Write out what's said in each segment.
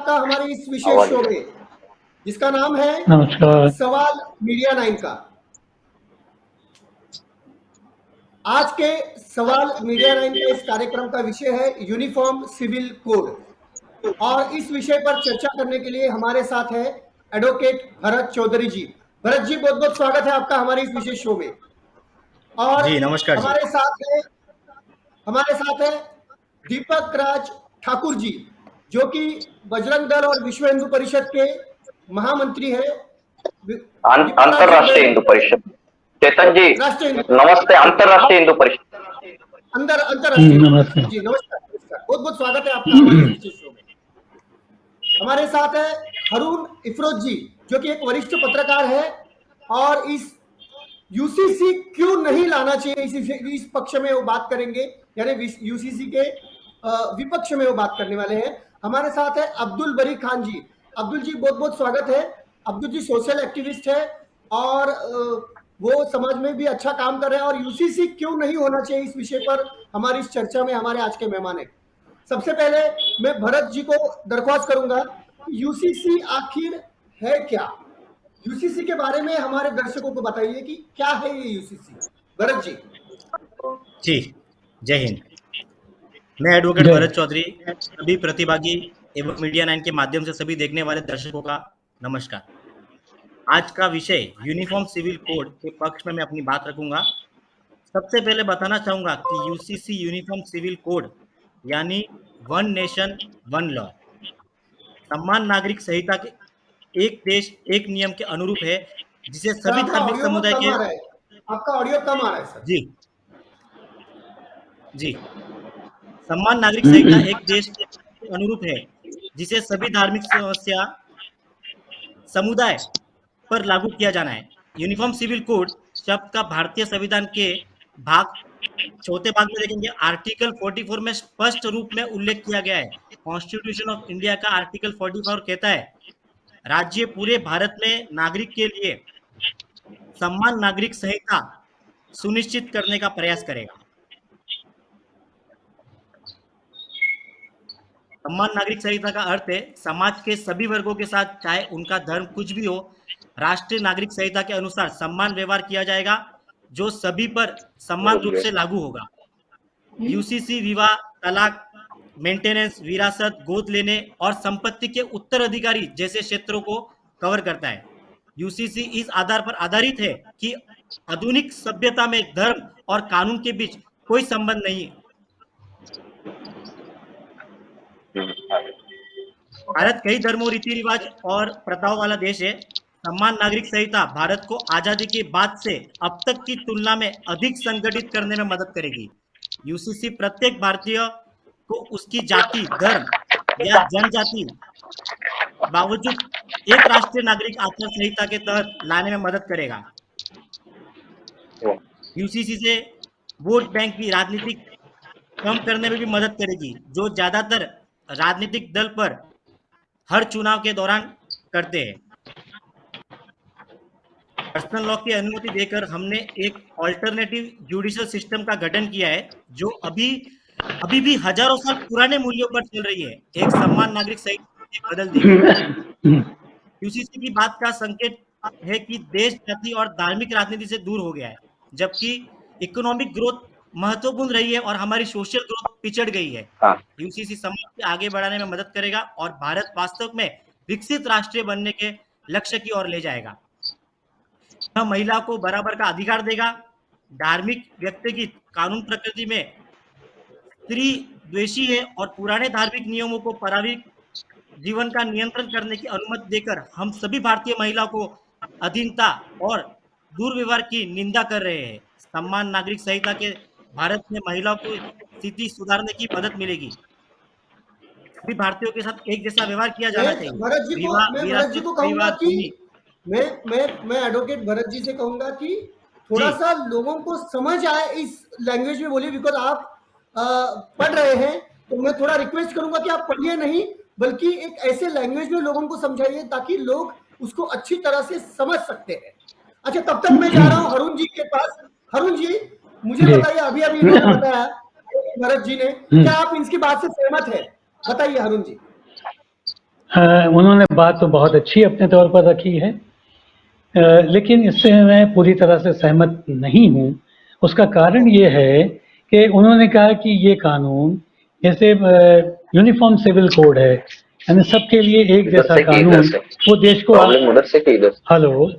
आपका हमारे इस विशेष शो में, जिसका नाम है नमस्कार। सवाल मीडिया 9 का। आज के सवाल मीडिया 9 का इस कार्यक्रम का विषय है यूनिफॉर्म सिविल कोड, और इस विषय पर चर्चा करने के लिए हमारे साथ है एडवोकेट भरत चौधरी जी। भरत जी, बहुत बहुत स्वागत है आपका हमारे इस विशेष शो में। और जी नमस्कार जी। हमारे साथ है दीपक राज ठाकुर जी, जो कि बजरंग दल और विश्व हिंदू परिषद के महामंत्री है, अंतरराष्ट्रीय हिंदू परिषद। चेतन जी नमस्ते। अंतरराष्ट्रीय हिंदू परिषद अंतरराष्ट्रीय जी, नमस्कार नमस्कार, बहुत बहुत स्वागत है आपका हमारे इस विशेष शो में। हमारे साथ है हारून इफरोज जी, जो कि एक वरिष्ठ पत्रकार है और इस यूसीसी क्यों नहीं लाना चाहिए इस पक्ष में वो बात करेंगे, यानी यूसीसी के विपक्ष में वो बात करने वाले हैं। हमारे साथ है अब्दुल बरी खान जी। अब्दुल जी, बहुत बहुत स्वागत है। अब्दुल जी सोशल एक्टिविस्ट है और वो समाज में भी अच्छा काम कर रहे हैं, और यूसीसी क्यों नहीं होना चाहिए इस विषय पर हमारी इस चर्चा में हमारे आज के मेहमान है। सबसे पहले मैं भरत जी को दरख्वास्त करूंगा, यूसीसी आखिर है क्या? यूसीसी के बारे में हमारे दर्शकों को बताइए कि क्या है ये यूसीसी। भरत जी। जी, जय हिंद। मैं एडवोकेट भरत चौधरी सभी प्रतिभागी एवं मीडिया 9 के माध्यम से सभी देखने वाले दर्शकों का नमस्कार। आज का विषय यूनिफॉर्म सिविल कोड के पक्ष में मैं अपनी बात रखूंगा। सबसे पहले बताना चाहूंगा कि यूसीसी यूनिफॉर्म सिविल कोड यानी वन नेशन वन लॉ समान नागरिक संहिता के एक देश एक नियम के अनुरूप है, जिसे सभी धार्मिक समुदाय के आपका ऑडियो कम आ रहा है सर। जी समान नागरिक संहिता एक देश के अनुरूप है, जिसे सभी धार्मिक समस्या समुदाय पर लागू किया जाना है। यूनिफॉर्म सिविल कोड शब्द का भारतीय संविधान के चौथे भाग में देखेंगे, आर्टिकल 44 में स्पष्ट रूप में उल्लेख किया गया है। कॉन्स्टिट्यूशन ऑफ इंडिया का आर्टिकल 44 कहता है, राज्य पूरे भारत में नागरिक के लिए समान नागरिक संहिता सुनिश्चित करने का प्रयास करेगा। समान नागरिक संहिता का अर्थ है समाज के सभी वर्गों के साथ, चाहे उनका धर्म कुछ भी हो, राष्ट्रीय नागरिक संहिता के अनुसार समान व्यवहार किया जाएगा, जो सभी पर समान रूप से लागू होगा। यूसीसी विवाह, तलाक, मेंटेनेंस, विरासत, गोद लेने और संपत्ति के उत्तराधिकारी जैसे क्षेत्रों को कवर करता है। यूसीसी इस आधार पर आधारित है कि आधुनिक सभ्यता में धर्म और कानून के बीच कोई संबंध नहीं। भारत कई धर्मों, रीति रिवाज और प्रथाओं वाला देश है। समान नागरिक संहिता भारत को आजादी के बाद से अब तक की तुलना में अधिक संगठित करने में मदद करेगी। यूसीसी प्रत्येक भारतीय को उसकी जाति, धर्म या जनजाति बावजूद एक राष्ट्रीय नागरिक आचार संहिता के तहत लाने में मदद करेगा। यूसीसी से वोट बैंक की राजनीति कम करने में भी मदद करेगी, जो ज्यादातर राजनीतिक दल पर हर चुनाव के दौरान करते हैं। पर्सनल लॉ की अनुमति देकर हमने एक ऑल्टरनेटिव जुडिशियल सिस्टम का गठन किया है, जो अभी भी हजारों साल पुराने मूल्यों पर चल रही है। एक समान नागरिक संहिता बदल देगी। यूसीसी की बात का संकेत है कि देश जाति और धार्मिक राजनीति से दूर हो गया है, जबकि इकोनॉमिक ग्रोथ महत्वपूर्ण रही है और हमारी सोशल ग्रोथ पिछड़ गई है। यूसीसी समाज को आगे बढ़ाने में मदद करेगा और भारत वास्तव में विकसित राष्ट्र बनने के लक्ष्य की ओर ले जाएगा। यह महिला को बराबर का अधिकार देगा। धार्मिक व्यक्तिगत कानून प्रकृति में स्त्री द्वेषी है और पुराने धार्मिक नियमों को पारिवारिक जीवन का नियंत्रण करने की अनुमति देकर हम सभी भारतीय महिलाओं को अधीनता और दुर्व्यवहार की निंदा कर रहे हैं। समान नागरिक संहिता के भारत में महिलाओं को स्थिति सुधारने की मदद मिलेगी। सभी भारतीयों के साथ एक जैसा व्यवहार किया जाना चाहिए। भरत जी को कहूंगा कि मैं एडवोकेट भरत जी से कहूंगा कि थोड़ा सा लोगों को समझ आए इस लैंग्वेज में बोलिए, बिकॉज आप पढ़ रहे हैं, तो मैं थोड़ा रिक्वेस्ट करूंगा कि आप पढ़िए नहीं, बल्कि एक ऐसे लैंग्वेज में लोगों को समझाइए ताकि लोग उसको अच्छी तरह से समझ सकते हैं। अच्छा, तब तक मैं जा रहा हूँ हारून जी के पास। हारून जी, मुझे बताइए, अभी इन्होंने बताया भरत जी ने, क्या आप इनकी बात से सहमत है? बताइए हारून जी। उन्होंने बात तो बहुत अच्छी अपने तौर पर रखी है, लेकिन इससे मैं पूरी तरह से सहमत नहीं हूँ। उसका कारण ये है कि उन्होंने कहा कि ये कानून जैसे यूनिफॉर्म सिविल कोड है, यानी सबके लिए एक जैसा कानून, वो देश को उधर से कि इधर से? हेलो,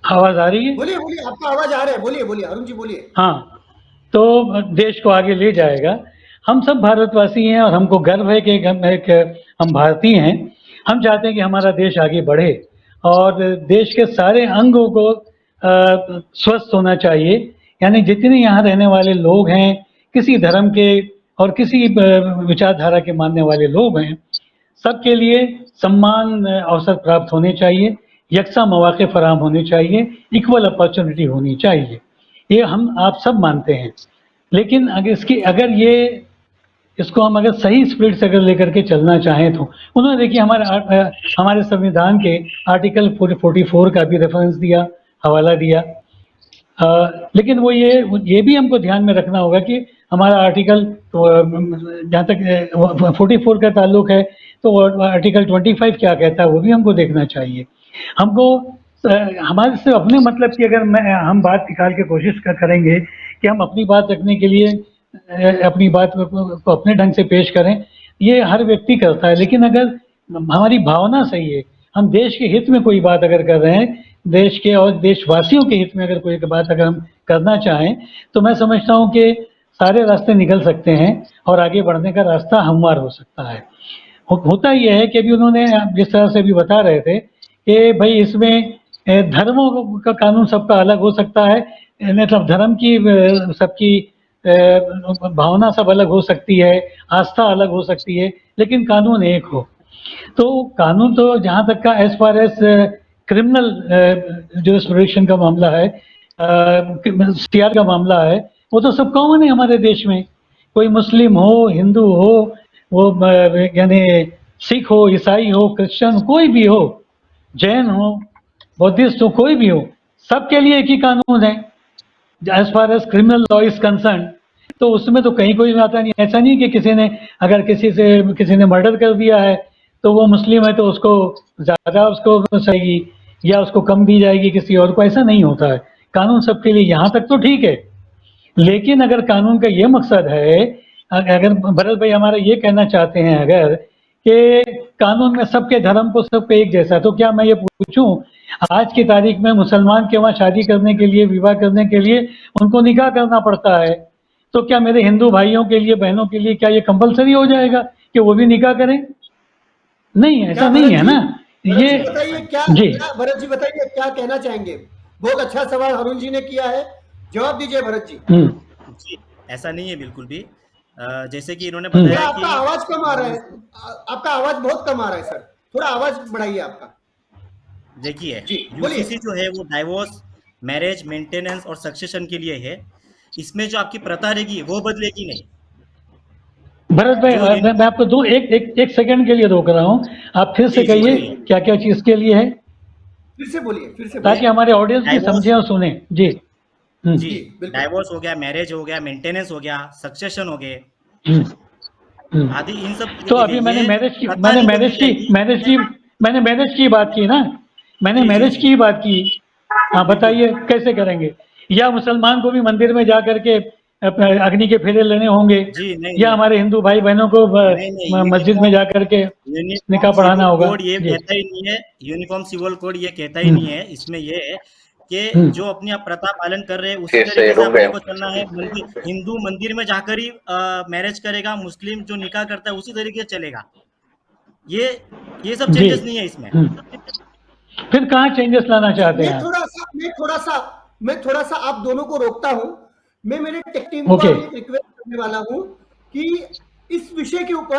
आवाज आ रही है? बोलिए बोलिए, आपका आवाज आ रहा है, बोलिए बोलिए अरुण जी बोलिए। हाँ, तो देश को आगे ले जाएगा। हम सब भारतवासी हैं और हमको गर्व है कि हम भारतीय हैं। हम चाहते हैं कि हमारा देश आगे बढ़े और देश के सारे अंगों को स्वस्थ होना चाहिए, यानी जितने यहाँ रहने वाले लोग हैं, किसी धर्म के और किसी विचारधारा के मानने वाले लोग हैं, सबके लिए समान अवसर प्राप्त होने चाहिए, यकसा मौके फराहम होने चाहिए, इक्वल अपॉर्चुनिटी होनी चाहिए। ये हम आप सब मानते हैं, लेकिन अगर इसको हम अगर सही स्पिरिट से अगर लेकर के चलना चाहें तो उन्होंने देखिए हमारे संविधान के आर्टिकल 44 का भी रेफरेंस दिया, हवाला दिया, लेकिन वो ये भी हमको ध्यान में रखना होगा कि हमारा आर्टिकल जहाँ तक 44 का ताल्लुक है तो आर्टिकल 25 क्या कहता है वो भी हमको देखना चाहिए। हमको हमारे से अपने मतलब की अगर हम बात निकाल के कोशिश करेंगे कि हम अपनी बात रखने के लिए अपनी बात को अपने ढंग से पेश करें, ये हर व्यक्ति करता है, लेकिन अगर हमारी भावना सही है, हम देश के हित में कोई बात अगर कर रहे हैं, देश के और देशवासियों के हित में अगर कोई बात अगर हम करना चाहें, तो मैं समझता हूँ कि सारे रास्ते निकल सकते हैं और आगे बढ़ने का रास्ता हमवार हो सकता है। होता यह है कि अभी उन्होंने जिस तरह से भी बता रहे थे कि भाई इसमें धर्मों का कानून सबका अलग हो सकता है, मतलब धर्म की सबकी भावना सब अलग हो सकती है, आस्था अलग हो सकती है, लेकिन कानून एक हो। तो कानून तो जहाँ तक का as far as criminal jurisdiction का मामला है, सीआर का मामला है, वो तो सब कॉमन है हमारे देश में। कोई मुस्लिम हो, हिंदू हो, वो यानी सिख हो, ईसाई हो, क्रिश्चियन, कोई भी हो, जैन हो, बौद्धिस्ट हो, कोई भी हो, सबके लिए एक ही कानून है as far as criminal law is concern. तो उसमें तो कहीं कोई आता नहीं। ऐसा नहीं कि किसी ने मर्डर कर दिया है तो वो मुस्लिम है तो उसको ज़्यादा उसको सही या उसको कम दी जाएगी किसी और को, ऐसा नहीं होता है। कानून सबके लिए, यहाँ तक तो ठीक है, लेकिन अगर कानून का ये मकसद है, अगर भरत भाई हमारा ये कहना चाहते हैं अगर कि कानून में सबके धर्म को सबके एक जैसा, तो क्या मैं ये पूछूं आज की तारीख में मुसलमान के वहाँ शादी करने के लिए, विवाह करने के लिए उनको निकाह करना पड़ता है, तो क्या मेरे हिंदू भाइयों के लिए, बहनों के लिए क्या ये कंपलसरी हो जाएगा कि वो भी निकाह करें? नहीं, ऐसा नहीं है ना। ये बताइए क्या भरत जी बताइए क्या कहना चाहेंगे? बहुत अच्छा सवाल अरुण जी ने किया है, जवाब दीजिए भरत जी। जी, ऐसा नहीं है बिल्कुल भी। जैसे कि इन्होंने बताया कि आपका आवाज कम आ रहा है, आपका आवाज बहुत कम आ रहा है सर, थोड़ा आवाज बढ़ाइए आपका। देखिए, यूसीसी जो है वो डाइवोर्स, मैरिज, मेंटेनेंस और सक्सेशन के लिए है। इसमें जो आपकी प्रथा रहेगी वो बदलेगी नहीं। भरत भाई मैं आपको एक सेकंड के लिए रोक रहा हूँ, आप फिर से कहिए क्या क्या चीज के लिए है, फिर से बोलिए, ताकि हमारे ऑडियंस भी समझे और सुने। जी जी, डाइवोर्स हो गया, मैरिज हो गया, मेंटेनेंस हो गया, सक्सेशन हो गए, आदि इन सब। तो अभी मैंने मैरिज की बात की ना, मैंने मैरिज की बात की। हाँ बताइए कैसे करेंगे? या मुसलमान को भी मंदिर में जा करके अग्नि के फेरे लेने होंगे, या हमारे हिंदू भाई बहनों को मस्जिद में जा करके निकाह पढ़ाना होगा? ये कहता ही नहीं है, यूनिफॉर्म सिविल कोड ये कहता ही नहीं है। इसमें ये है कि जो अपनी आप प्रथा पालन कर रहे हैं उसी तरीके से अपने को चलना है। हिंदू मंदिर में जाकर ही मैरिज करेगा, मुस्लिम जो निकाह करता है उसी तरीके से चलेगा। ये सब चेंजेस नहीं है इसमें। फिर कहाँ चेंजेस लाना चाहते हैं? मैं थोड़ा सा आप दोनों को रोकता हूँ। मैं मेरे टेक टीम को रिक्वेस्ट करने वाला हूँ कि इस विषय के ऊपर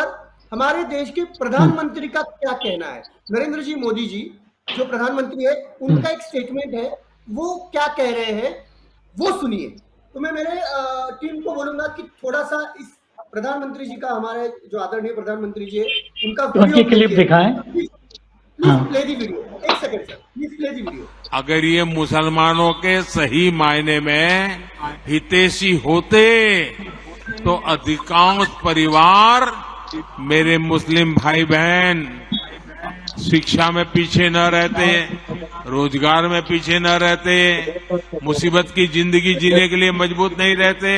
हमारे देश के प्रधानमंत्री का क्या कहना है। नरेंद्र जी मोदी जी जो प्रधानमंत्री है, उनका एक स्टेटमेंट है, वो क्या कह रहे हैं वो सुनिए। तो मैं मेरे टीम को बोलूंगा कि थोड़ा सा इस प्रधानमंत्री जी का, हमारे जो आदरणीय प्रधानमंत्री जी है, उनका क्लिप दिखाएं। Play the video. एक second sir, please play the video. अगर ये मुसलमानों के सही मायने में हितैषी होते तो अधिकांश परिवार मेरे मुस्लिम भाई बहन शिक्षा में पीछे न रहते, रोजगार में पीछे न रहते, मुसीबत की जिंदगी जीने के लिए मजबूत नहीं रहते।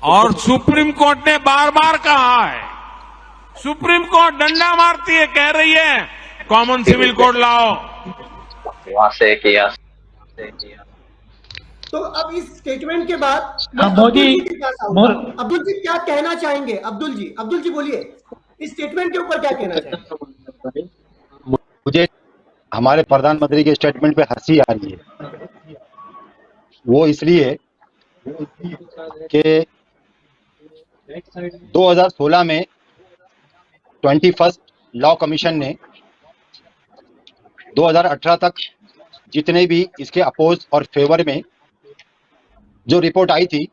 और सुप्रीम कोर्ट ने बार बार कहा है, सुप्रीम कोर्ट डंडा मारती है, कह रही है कॉमन सिविल कोड लाओ। वहां से किया। तो अब इस स्टेटमेंट के बाद मोदी अब्दुल जी क्या कहना चाहेंगे? अब्दुल जी बोलिए, इस स्टेटमेंट के ऊपर क्या कहना चाहेंगे? मुझे हमारे प्रधानमंत्री के स्टेटमेंट पे हंसी आ रही है। वो इसलिए कि 2016 में 21st लॉ कमीशन ने 2018 तक जितने भी इसके अपोज और फेवर में जो रिपोर्ट आई थी,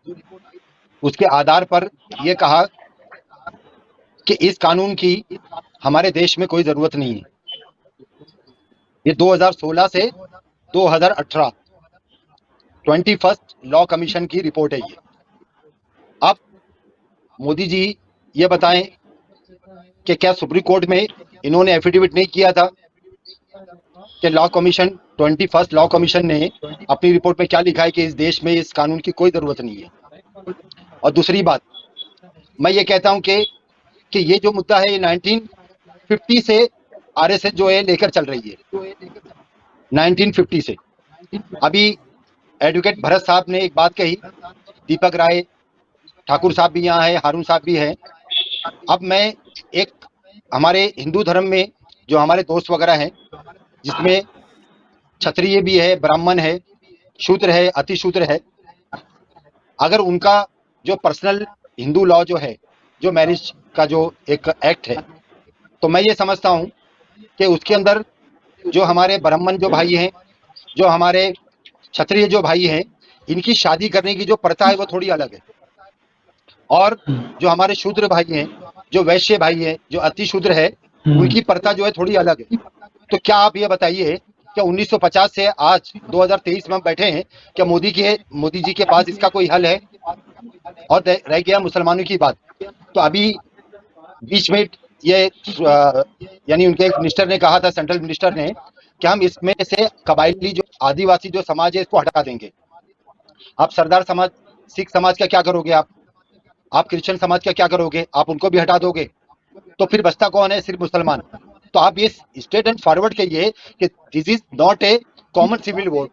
उसके आधार पर यह कहा कि इस कानून की हमारे देश में कोई जरूरत नहीं है। ये 2016 से 2018 21st लॉ कमीशन की रिपोर्ट है ये। अब मोदी जी ये बताएं कि क्या सुप्रीम कोर्ट में इन्होंने एफिडेविट नहीं किया था कि law commission 21st law commission ने अपनी रिपोर्ट में क्या लिखा है कि इस देश में इस कानून की कोई जरूरत नहीं है। और दूसरी बात, मैं ये कहता हूं कि ये जो मुद्दा है ये 1950 से आरएसएस जो है लेकर चल रही है, 1950 से। अभी एडवोकेट भरत साहब ने एक बात कही, दीपक राय ठाकुर साहब भी यहाँ है, हारून साहब भी हैं। अब मैं एक हमारे हिंदू धर्म में जो हमारे दोस्त वगैरह हैं, जिसमें क्षत्रिय भी है, ब्राह्मण है, शूद्र है, अति शूद्र है, अगर उनका जो पर्सनल हिंदू लॉ जो है, जो मैरिज का जो एक एक्ट है, तो मैं ये समझता हूँ कि उसके अंदर जो हमारे ब्राह्मण जो भाई हैं, जो हमारे क्षत्रिय जो भाई हैं, इनकी शादी करने की जो प्रथा है वो थोड़ी अलग है। और जो हमारे शूद्र भाई हैं, जो वैश्य भाई हैं, जो अति शूद्र है, उनकी प्रथा जो है थोड़ी अलग है। तो क्या आप ये बताइए कि 1950 से आज 2023 में हम बैठे हैं, क्या मोदी जी के पास इसका कोई हल है? और रह गया मुसलमानों की बात, तो अभी बीच में ये यानी उनके एक मिनिस्टर ने कहा था, सेंट्रल मिनिस्टर ने, कि हम इसमें से कबायली जो आदिवासी जो समाज है इसको हटा देंगे। आप सरदार समाज, सिख समाज का क्या करोगे? आप क्रिश्चियन समाज का क्या करोगे? आप उनको भी हटा दोगे, तो फिर बचता कौन है? सिर्फ मुसलमान। तो आप ये स्ट्रेट एंड फॉरवर्ड कहिए कि this is not a common civil war.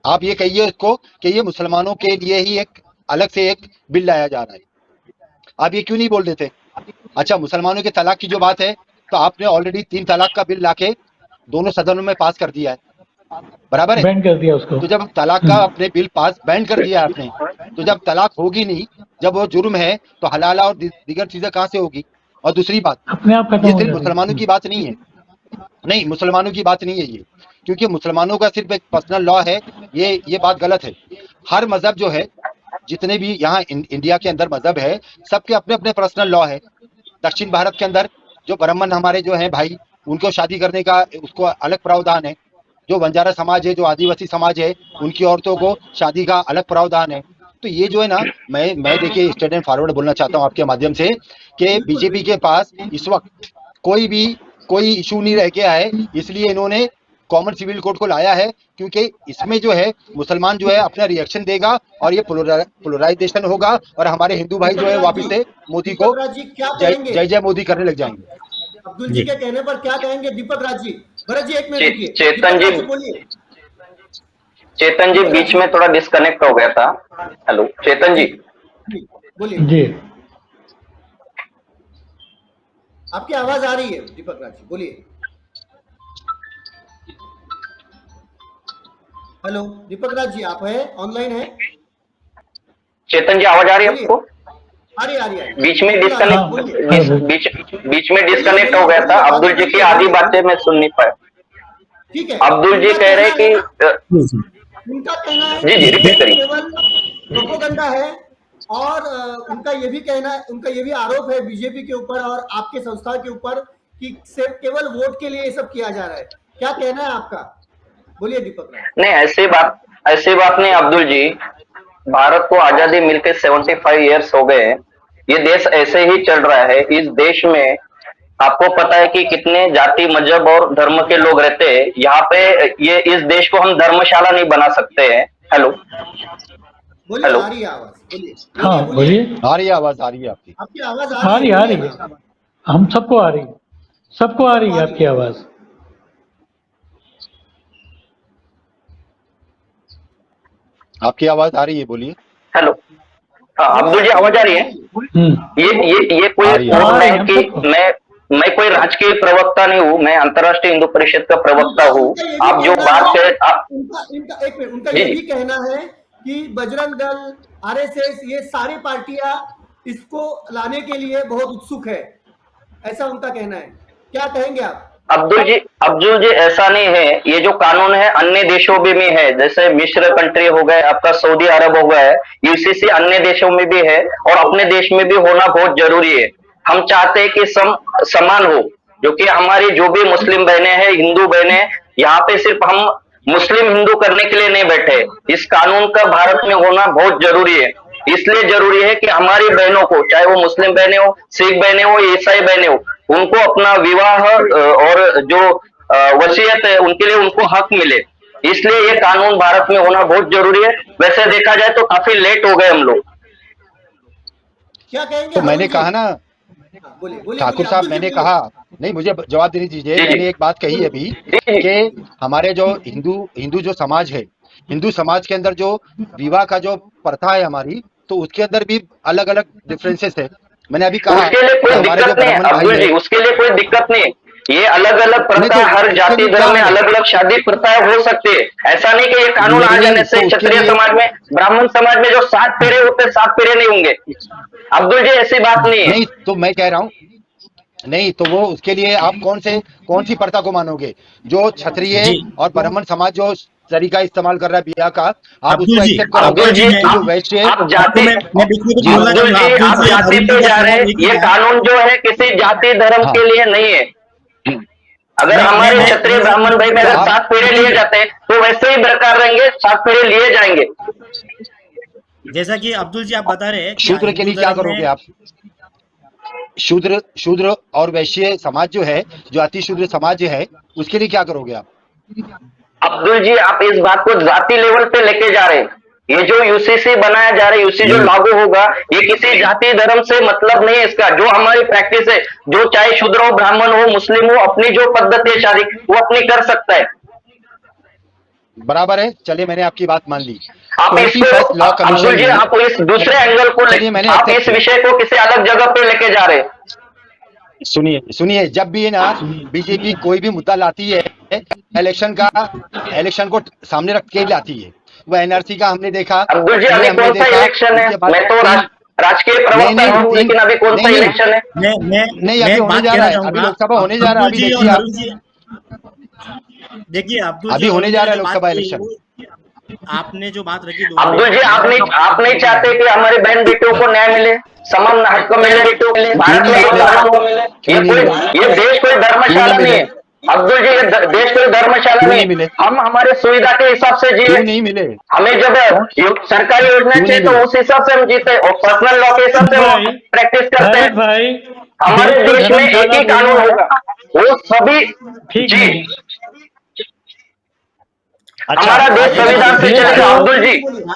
आप ये कहिए इसको कि ये मुसलमानों के लिए ही एक अलग से एक बिल लाया जा रहा है। आप ये क्यों नहीं बोल देते? अच्छा, मुसलमानों के तलाक की जो बात है, तो आपने ऑलरेडी 3 तलाक का बिल लाके दोनों सदनों में पास कर दिया है, बराबर है? बैन कर दिया उसको। तो जब तलाक का अपने बिल पास बैन कर दिया आपने, तो जब तलाक होगी नहीं, जब वो जुर्म है, तो हलाला और दीगर चीजें कहाँ से होगी? और दूसरी बात, अपने आप खत्म ये हो सिर्फ जाएगी। मुसलमानों की बात नहीं है, नहीं मुसलमानों की बात नहीं है ये, क्योंकि मुसलमानों का सिर्फ एक पर्सनल लॉ है, ये बात गलत है। हर मजहब जो है, जितने भी यहाँ इंडिया के अंदर मजहब है, सबके अपने अपने पर्सनल लॉ है। दक्षिण भारत के अंदर जो ब्राह्मण हमारे जो है भाई, उनको शादी करने का उसको अलग प्रावधान है। जो बंजारा समाज है, जो आदिवासी समाज है, उनकी औरतों को शादी का अलग प्रावधान है। तो ये जो है ना, मैं देखिए स्ट्रेट एंड फॉरवर्ड बोलना चाहता हूँ आपके माध्यम से कि बीजेपी के पास इस वक्त कोई इशू नहीं रह गया है, इसलिए इन्होंने कॉमन सिविल कोड को लाया है, क्योंकि इसमें जो है मुसलमान जो है अपना रिएक्शन देगा और ये पोलराइजेशन होगा और हमारे हिंदू भाई जो है वापिस से मोदी को जय जय मोदी करने लग जाएंगे। अब्दुल जी के कहने पर क्या कहेंगे दीपक राज जी? भरत जी एक मिनट, चेतन जी बीच में थोड़ा डिस्कनेक्ट हो गया था। हेलो चेतन जी, बोलिए जी, आपकी आवाज आ रही है दीपक राज जी, बोलिए। हेलो दीपक राज जी, आप है ऑनलाइन है? चेतन जी आवाज आ रही है आपको? आ रही है। बीच में डिस्कनेक्ट हो गया था। अब्दुल जी की आधी बातें मैं सुन नहीं पाया। ठीक है, अब्दुल जी कह रहे कि उनका कहना है जी रिपीट करिए। केवल प्रोपेगेंडा है और उनका ये भी आरोप है बीजेपी के ऊपर और आपके संस्था के ऊपर कि सिर्फ केवल वोट के लिए ये सब किया जा रहा है। क्या कहना है आपका? बोलिए दीपक राज। नहीं, ऐसी बात नहीं अब्दुल जी। भारत को आजादी मिलके 75 ईयर्स हो गए, ये देश ऐसे ही चल रहा है। इस देश में आपको पता है कि कितने जाति, मजहब और धर्म के लोग रहते हैं। यहाँ पे ये इस देश को हम धर्मशाला नहीं बना सकते हैं। हेलो बोलिए, हेलो आ रही है आवाज, बोलिए हाँ बोलिए, आ रही है आवाज, आ रही है आपकी। आपकी आवाज आ रही बोलिए है, ना। हम सबको आ रही है, सबको आ रही है आपकी आवाज। आपकी आवाज आ रही है, बोलिए। हेलो, हाँ अब्दुल जी आवाज आ रही है? ये कोई आ रही है। फोरम है हम कि सबको। मैं कोई राजकीय प्रवक्ता नहीं हूँ, मैं अंतर्राष्ट्रीय हिंदू परिषद का प्रवक्ता हूँ। उनका ये भी आप जो कहना बात है, कर आप उनका एक मिनट, उनका जी ये जी भी कहना है कि बजरंग दल, आरएसएस, ये सारी पार्टियां इसको लाने के लिए बहुत उत्सुक है, ऐसा उनका कहना है। क्या कहेंगे आप? अब्दुल जी ऐसा नहीं है। ये जो कानून है अन्य देशों में है, जैसे मिस्र कंट्री हो गए, आपका सऊदी अरब हो गया है, यूसीसी अन्य देशों में भी है और अपने देश में भी होना बहुत जरूरी है। हम चाहते हैं कि समान हो, जो कि हमारी जो भी मुस्लिम बहनें हैं, हिंदू बहनें हैं, यहाँ पे सिर्फ हम मुस्लिम हिंदू करने के लिए नहीं बैठे। इस कानून का भारत में होना बहुत जरूरी है। इसलिए जरूरी है कि हमारी बहनों को, चाहे वो मुस्लिम बहनें हो, सिख बहनें हो, ईसाई बहनें हो, उनको अपना विवाह और जो वसीयत है उनके लिए उनको हक मिले। इसलिए ये कानून भारत में होना बहुत जरूरी है। वैसे देखा जाए तो काफी लेट हो गए हम लोग। क्या कहेंगे तो हरुण मैंने जी? कहा ना हाँ, बोलिए बोलिए ठाकुर बोलिए, साहब, अब्दुल जी मैंने बोलिए। कहा, नहीं मुझे जवाब देने दीजिए। जी जी मैंने एक बात कही है अभी जी जी कि हमारे जो हिंदू जो समाज है, हिंदू समाज के अंदर जो विवाह का जो प्रथा है हमारी, तो उसके अंदर भी अलग अलग डिफरेंसेस है। मैंने अभी कहा उसके लिए कि कोई हमारे जो दिक्कत नहीं है ब्राह्मण भाई अब्दुल है, जी, उसके लिए कोई दिक्कत नहीं है। ये अलग अलग नहीं प्रथा, तो हर उसके जाति लिए क्या धर्म में है? अलग अलग शादी प्रथाएं हो सकती है। ऐसा नहीं कि ये कानून आ नहीं जाने नहीं, से तो उसके क्षत्रिय लिए समाज में, ब्राह्मण समाज में जो 7 फेरे होते, 7 फेरे नहीं होंगे। अब्दुल जी ऐसी बात नहीं है। नहीं, तो मैं कह रहा हूँ, नहीं तो वो उसके लिए आप कौन सी प्रथा को मानोगे? जो क्षत्रिय जी और ब्राह्मण समाज जो तरीका इस्तेमाल कर रहा है ब्याह का, आप उसको अब्दुल जी, एक्सेप्ट करोगे? अब्दुल जी अब्दुल जी मैं तो जो वैश्य, आप आपको जाति, मैं बीच में कुछ जी बोलना बोलिए। अब्दुल चाहूंगा। जी अब्दुल आप जी और जाति अरुण जी पे का जा रहे सवाल हैं। एक ही ये था। कानून जो है किसी जाति धर्म हाँ, के लिए नहीं है। अगर हमारे क्षत्रिय मैं ब्राह्मण भाई में पूछना अगर आप 7 फेरे अब्दुल लिए जी, जाते हैं तो वैसे ही बरकरार रहेंगे, 7 फेरे लिए जाएंगे। जैसा कि अब्दुल जी आप बता रहे हैं कि शूद्र के हिंदू लिए क्या धर्म करोगे में आप? शूद्र और वैश्य समाज जो है, जो अति शूद्र समाज है, उसके लिए क्या करोगे आप? अब्दुल जी आप इस बात को जाति लेवल पे लेके जा रहे हैं। ये जो यूसीसी बनाया जा रहा है, यूसी जो नहीं लागू होगा, ये किसी जाति धर्म से मतलब नहीं है। इसका जो हमारी प्रैक्टिस है, जो चाहे शूद्र हो, ब्राह्मण हो, मुस्लिम हो, अपनी जो पद्धति है शादी, वो अपनी कर सकता है। बराबर है, चलिए मैंने आपकी बात मान ली। आप इसको 21st लॉ अब्दुल कमीशन जी ने, आप इस दूसरे एंगल को चलिए मैंने आप एक्सेप्ट इस किया। विषय को किसी अलग जगह पे लेके जा रहे हैं। सुनिए सुनिए, जब भी ना बीजेपी कोई भी मुद्दा लाती है, इलेक्शन को सामने रख के लाती है। वो एनआरसी का हमने देखा, अब्दुल जी सीए अभी हमने कौन सा देखा, इलेक्शन है? उसके बाद मैं तो राजकीय नहीं प्रवक्ता नहीं हूँ, तीन लेकिन अभी कौन सा नहीं नहीं इलेक्शन है? मैं मैं नहीं, मैं अभी एक होने बात जा रहा कहना है, अभी चाहूंगा। लोकसभा होने जा रहा है, अब्दुल अभी जी देखिए और आप, अरुण जी, देखिए अब्दुल जी अभी और होने अरुण जी जा ने रहा है जो बात लोकसभा की इलेक्शन। वो आपने जो बात रखी दोनों ने, अब्दुल जी मेरा भी आप नहीं चाहते कि हमारे बहन बेटियों को न्याय मिले, समान हक मिले? क्यों भारत नहीं में एक मिले? कानून हो। क्यों नहीं मिले? ये देश कोई क्यों नहीं धर्मशाला नहीं मिले? है। अब्दुल जी ये देश कोई धर्मशाला क्यों नहीं नहीं है। मिले? हम हमारे सुविधा के हिसाब से जिए। क्यों नहीं मिले? हमें जब सरकारी योजना क्यों नहीं चाहिए तो मिले? उस हिसाब से हम जीते और पर्सनल लॉ के हिसाब से हम भाई, प्रैक्टिस करते भारत हैं। भाई, देश हमारे को देश में एक धर्मशाला ही बोलना कानून होगा, वो सभी। ठीक जी, नहीं है। अच्छा, हमारा देश आर्टिकल संविधान से 25 देश चलेगा को अब्दुल जी।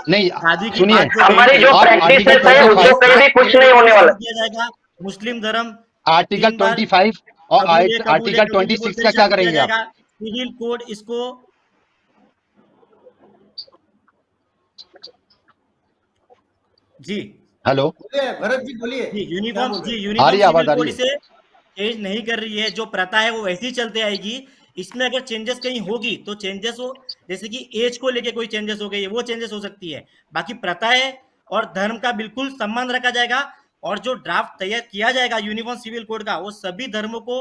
नहीं, शादी की सुनिए, बात जो गई हमारी थी, जो आप प्रैक्टिस आर्टिकल है उसको 25 कहीं भी कुछ नहीं होने वाला। किया जाएगा। मुस्लिम धर्म आर्टिकल 3 बार 25 और कबूले कबूले आर्टिकल कबूले 26 बोलकर का ही क्या शादी किया करेंगे आप? जाएगा। सिविल कोड इसको, जी हेलो, बोलिए भरत जी, बोलिए जी क्या बोल रहे हैं? आ यूनिफॉर्म रही है सिविल आवाज, आ कोड रही है? इसे चेंज नहीं कर रही है। जो प्रथा है वो वैसी चलते आएगी। इसमें अगर चेंजेस कहीं होगी तो चेंजेस हो, जैसे कि एज को लेके कोई चेंजेस हो गई है, वो चेंजेस हो सकती है। बाकी प्रथाएं और धर्म का बिल्कुल सम्मान रखा जाएगा। और जो ड्राफ्ट तैयार किया जाएगा यूनिफॉर्म सिविल कोड का, वो सभी धर्मों को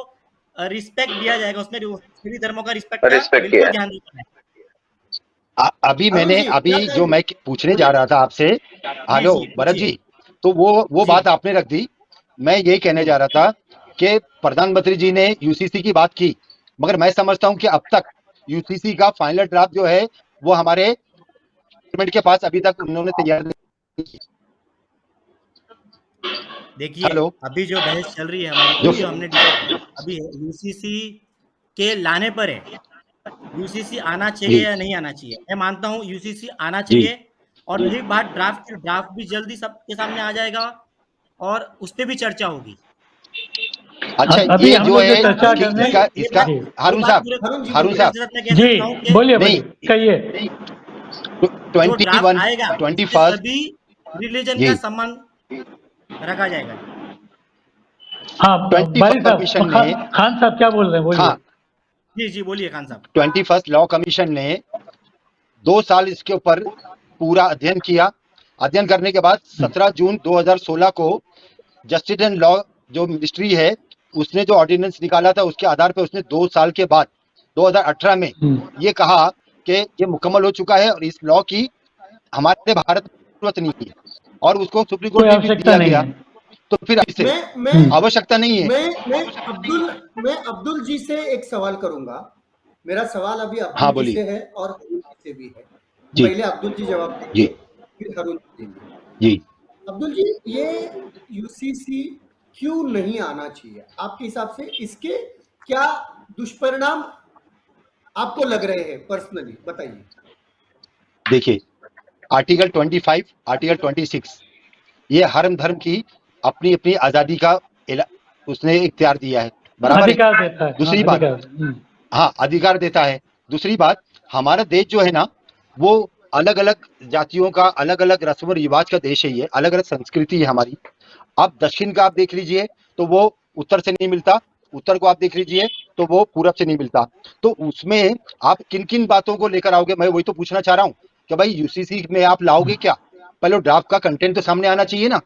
रिस्पेक्ट दिया जाएगा। उसमें सभी धर्मों का रिस्पेक्ट का रिस्पेक्ट किया बिल्कुल है। ध्यान देना है। अभी अरुण मैंने जी क्या जो कहेंगे? मैं पूछने जा रहा था आपसे, जी हेलो जी भरत पूछिए। जी, तो वो जी बात आपने रख दी। मैं यही कहने जा रहा था कि प्रधानमंत्री जी ने यूसीसी की बात की, मगर मैं समझता हूं कि अब तक यूसीसी का फाइनल ड्राफ्ट जो है वो हमारे गवर्नमेंट के पास अभी तक उन्होंने तैयार नहीं की। देखिए हेलो। अभी जो बहस चल रही है हमारी, जो- जो हमने अभी यूसीसी के लाने पर है, यूसीसी आना चाहिए जी या नहीं आना चाहिए। मैं मानता हूँ यूसीसी आना जी चाहिए, और रही बात ड्राफ्ट भी जल्दी सबके सामने आ जाएगा और उस पर भी चर्चा होगी। अच्छा, अभी ये हम जो लोग जो है चर्चा कि कर रहे इसका हैं इसका जी हारून साहब, हारून हारून जी, साहब मैं कह जी, सकता हूँ कि बोलिए नहीं, कहिए। जो ड्राफ्ट आएगा उसमें 21 सभी रिलीजन जी का सम्मान रखा जाएगा। हाँ, 21 बारी साहब, कमीशन ने, खान साहब क्या बोल रहे हैं, बोलिए। हाँ, जी जी बोलिए खान साहब। 21 लॉ कमीशन ने 2 साल इसके ऊपर पूरा अध्ययन किया। अध्ययन करने के बाद 17 जून 2016 को जस्टिस एंड लॉ जो मिनिस्ट्री है उसने जो ऑर्डिनेंस निकाला था उसके आधार पर उसने 2 साल के बाद 2018 में ये कहा कि ये मुकम्मल हो चुका है और इस लॉ की हमारे भारत में जरूरत नहीं है, और उसको सुप्रीम कोई कोर्ट में भी आवश्यकता दिया नहीं गया। है। तो फिर इससे मैं आवश्यकता नहीं है। मैं अब्दुल जी से एक सवाल करूंगा। मेरा सवाल अभी हाँ, अब्दुल जी बोलिए। से है और हरून जी से भी है। जी पहले अब्दुल जी जवाब जी देंगे, फिर हरून जी देंगे। जी अब्दुल जी, ये यूसीसी क्यों नहीं आना चाहिए आपके हिसाब से? इसके क्या दुष्परिणाम आपको लग रहे हैं पर्सनली, बताइए। देखिए, आर्टिकल 25, आर्टिकल 26 ये हर धर्म की अपनी अपनी आजादी का उसने इख्तियार दिया है, बराबर है। अधिकार देता है। दूसरी हाँ, बात, अधिकार। हाँ, अधिकार देता है। दूसरी बात, हमारा देश जो है ना वो अलग अलग जातियों का, अलग अलग रस्म और रिवाज का देश है, ये अलग अलग संस्कृति है हमारी। आप दक्षिण का आप देख लीजिए तो वो उत्तर से नहीं मिलता, उत्तर को आप देख लीजिए तो वो पूरब से नहीं मिलता। तो उसमें आप किन किन बातों को लेकर आओगे, मैं वही तो पूछना चाह रहा हूँ कि भाई यूसीसी में आप लाओगे क्या? पहले ड्राफ्ट का कंटेंट तो सामने आना चाहिए ना।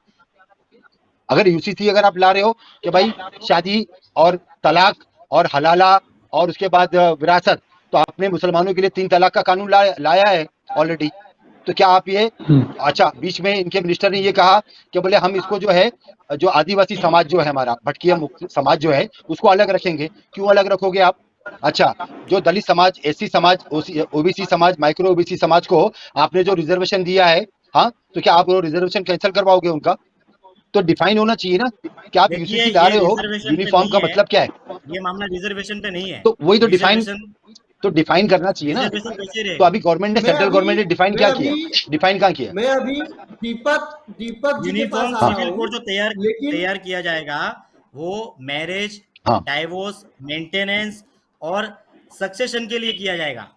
अगर यूसीसी अगर आप ला रहे हो कि भाई शादी और तलाक और हलाला और उसके बाद विरासत, तो आपने मुसलमानों के लिए 3 तलाक का कानून लाया है ऑलरेडी। तो क्या आप ये, अच्छा, बीच में इनके मिनिस्टर ने ये कहा कि बोले हम इसको जो है, जो आदिवासी समाज जो है हमारा भटकिया मुक्त समाज जो है उसको अलग रखेंगे। क्यों अलग रखोगे आप? अच्छा, जो दलित समाज, एससी समाज, ओबीसी समाज, माइक्रो ओबीसी समाज को आपने जो रिजर्वेशन दिया है, हाँ, तो क्या आप वो रिजर्वेशन कैंसिल करवाओगे उनका? तो डिफाइन होना चाहिए ना कि आप देखिए यूसीसी ला ये रहे हो, रिजर्वेशन पे यूनिफॉर्म नहीं का है, मतलब क्या है? ये मामला रिजर्वेशन पे नहीं है। तो वही तो डिफाइन, रिजर्वेशन तो डिफाइन करना चाहिए ना। रिजर्वेशन कैसे तो रहेगा? अभी गवर्नमेंट ने, मैं सेंट्रल गवर्नमेंट ने डिफाइन क्या किया? डिफाइन कहाँ किया? मैं अभी दीपक जी के पास यूनिफॉर्म आ रहा सिविल हूँ, कोड जो लेकिन तैयार किया जाएगा वो मैरिज, हाँ, डाइवोर्स, मेंटेनेंस और सक्सेशन के लिए किया जाएगा,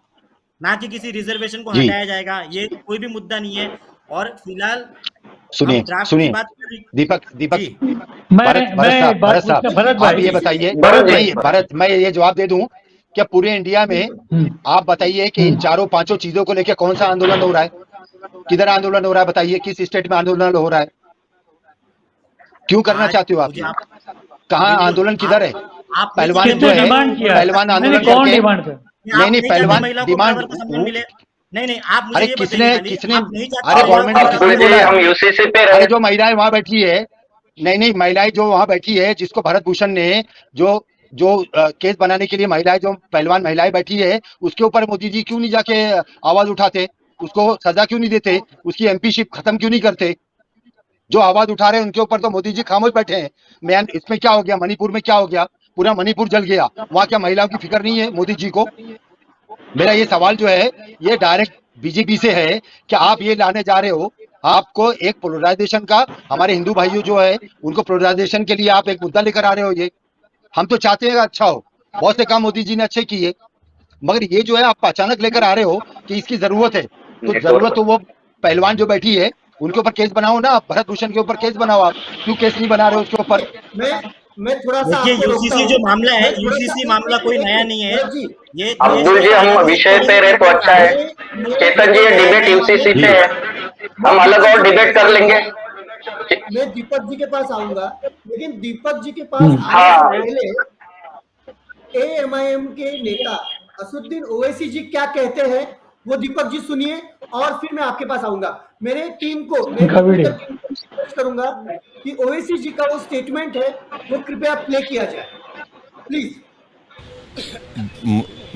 ना कि किसी रिजर्वेशन को जी, हटाया जाएगा। ये कोई भी मुद्दा नहीं है। और फिलहाल हम सुनिए ड्राफ्ट की सुनिए, बात कर रही। दीपक, जी मैं एक बात भरत पूछना, साहब, भरत आप भाई। ये बताइए, भरत जी, मैं ये जवाब दे दूं क्या पूरे इंडिया में आप बताइए कि इन चारों पांचों चीजों को लेकर कौन सा आंदोलन हो रहा है? किधर आंदोलन हो रहा है? बताइए किस स्टेट में आंदोलन हो रहा है? क्यों करना आज चाहते हो आप मुझे ये? आप कहाँ बिल्कुल आंदोलन किधर है? आप नहीं पहलवान चाहते जो किसने है, डिमांड किया? पहलवान नहीं, आंदोलन कौन करके, डिमांड कर? आप नहीं, नहीं चाहते पहलवान महिला को डिमांड, बराबर का सम्मान मिले। नहीं आप मुझे अरे ये बताइए खाली, किसने, आप नहीं चाहते अरे महिला को गवर्नमेंट ने बराबर किसने अब्दुल का जी, बोला है? हम यूसीसी पे अरे रहे। जो महिलाएं वहां बैठी है, नहीं, महिलाएं जो वहां बैठी है, जिसको भरत भूषण ने जो जो केस बनाने के लिए महिलाएं, जो पहलवान महिलाएं बैठी है, उसके ऊपर मोदी जी क्यों नहीं जाके आवाज उठाते? उसको सजा क्यों नहीं देते? उसकी एमपीशिप खत्म क्यों नहीं करते? जो आवाज उठा रहे हैं उनके ऊपर तो मोदी जी खामोश बैठे हैं। मैन, इसमें क्या हो गया? मणिपुर में क्या हो गया? पूरा मणिपुर जल गया। वहां क्या महिलाओं की फिक्र नहीं है मोदी जी को? मेरा ये सवाल जो है ये डायरेक्ट बीजेपी से है कि आप ये लाने जा रहे हो, आपको एक पोलराइजेशन का, हमारे हिंदू भाइयों जो है उनको पोलराइजेशन के लिए आप एक मुद्दा लेकर आ रहे हो। ये हम तो चाहते हैं अच्छा हो, बहुत से काम मोदी जी ने अच्छे किए, मगर ये जो है आप अचानक लेकर आ रहे हो कि इसकी जरूरत है। तो जरूरत तो वो पहलवान जो बैठी है उनके ऊपर केस बनाओ ना, भरत भूषण के ऊपर केस बनाओ। आप क्यों केस नहीं बना रहे हो उसके ऊपर? मैं थोड़ा सा देखिए आपको रोकता यूसीसी हूँ। जो मामला है, मैं थोड़ा सा, यूसीसी मामला कोई नया नहीं है। भरत जी, ये देश अब्दुल के जी, हम आजादी विषय से पे रहे तो अच्छा है। चेतन जी, ये डिबेट यूसीसी पे है, हम अलग और डिबेट कर लेंगे। मैं दीपक जी के पास आऊंगा, लेकिन दीपक जी के पास आने हाँ, से पहले एएमआईएम के नेता असुद्दीन ओवैसी जी क्या कहते हैं वो दीपक जी सुनिए, और फिर मैं आपके पास आऊंगा। मेरे टीम को, मेरी वीडियो। टेक्निकल टीम को रिक्वेस्ट करूंगा कि ओवैसी जी का वो स्टेटमेंट है वो कृपया प्ले किया जाए, प्लीज।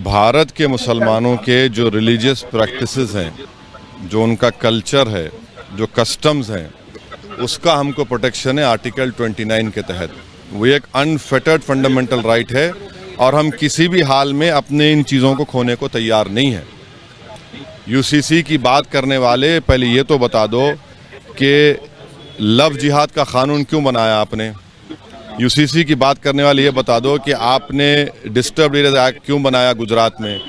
भारत के मुसलमानों के जो रिलीजियस प्रैक्टिसेस हैं, जो उनका कल्चर है, जो कस्टम्स हैं, उसका हमको प्रोटेक्शन है आर्टिकल 29 के तहत। वो एक अनफेटर्ड फंडामेंटल राइट है और हम किसी भी हाल में अपने इन चीज़ों को खोने को तैयार नहीं है। यूसीसी की बात करने वाले पहले ये तो बता दो कि लव जिहाद का कानून क्यों बनाया आपने। यूसीसी की बात करने वाले ये बता दो कि आपने डिस्टर्ब एरिया एक्ट क्यों बनाया गुजरात में।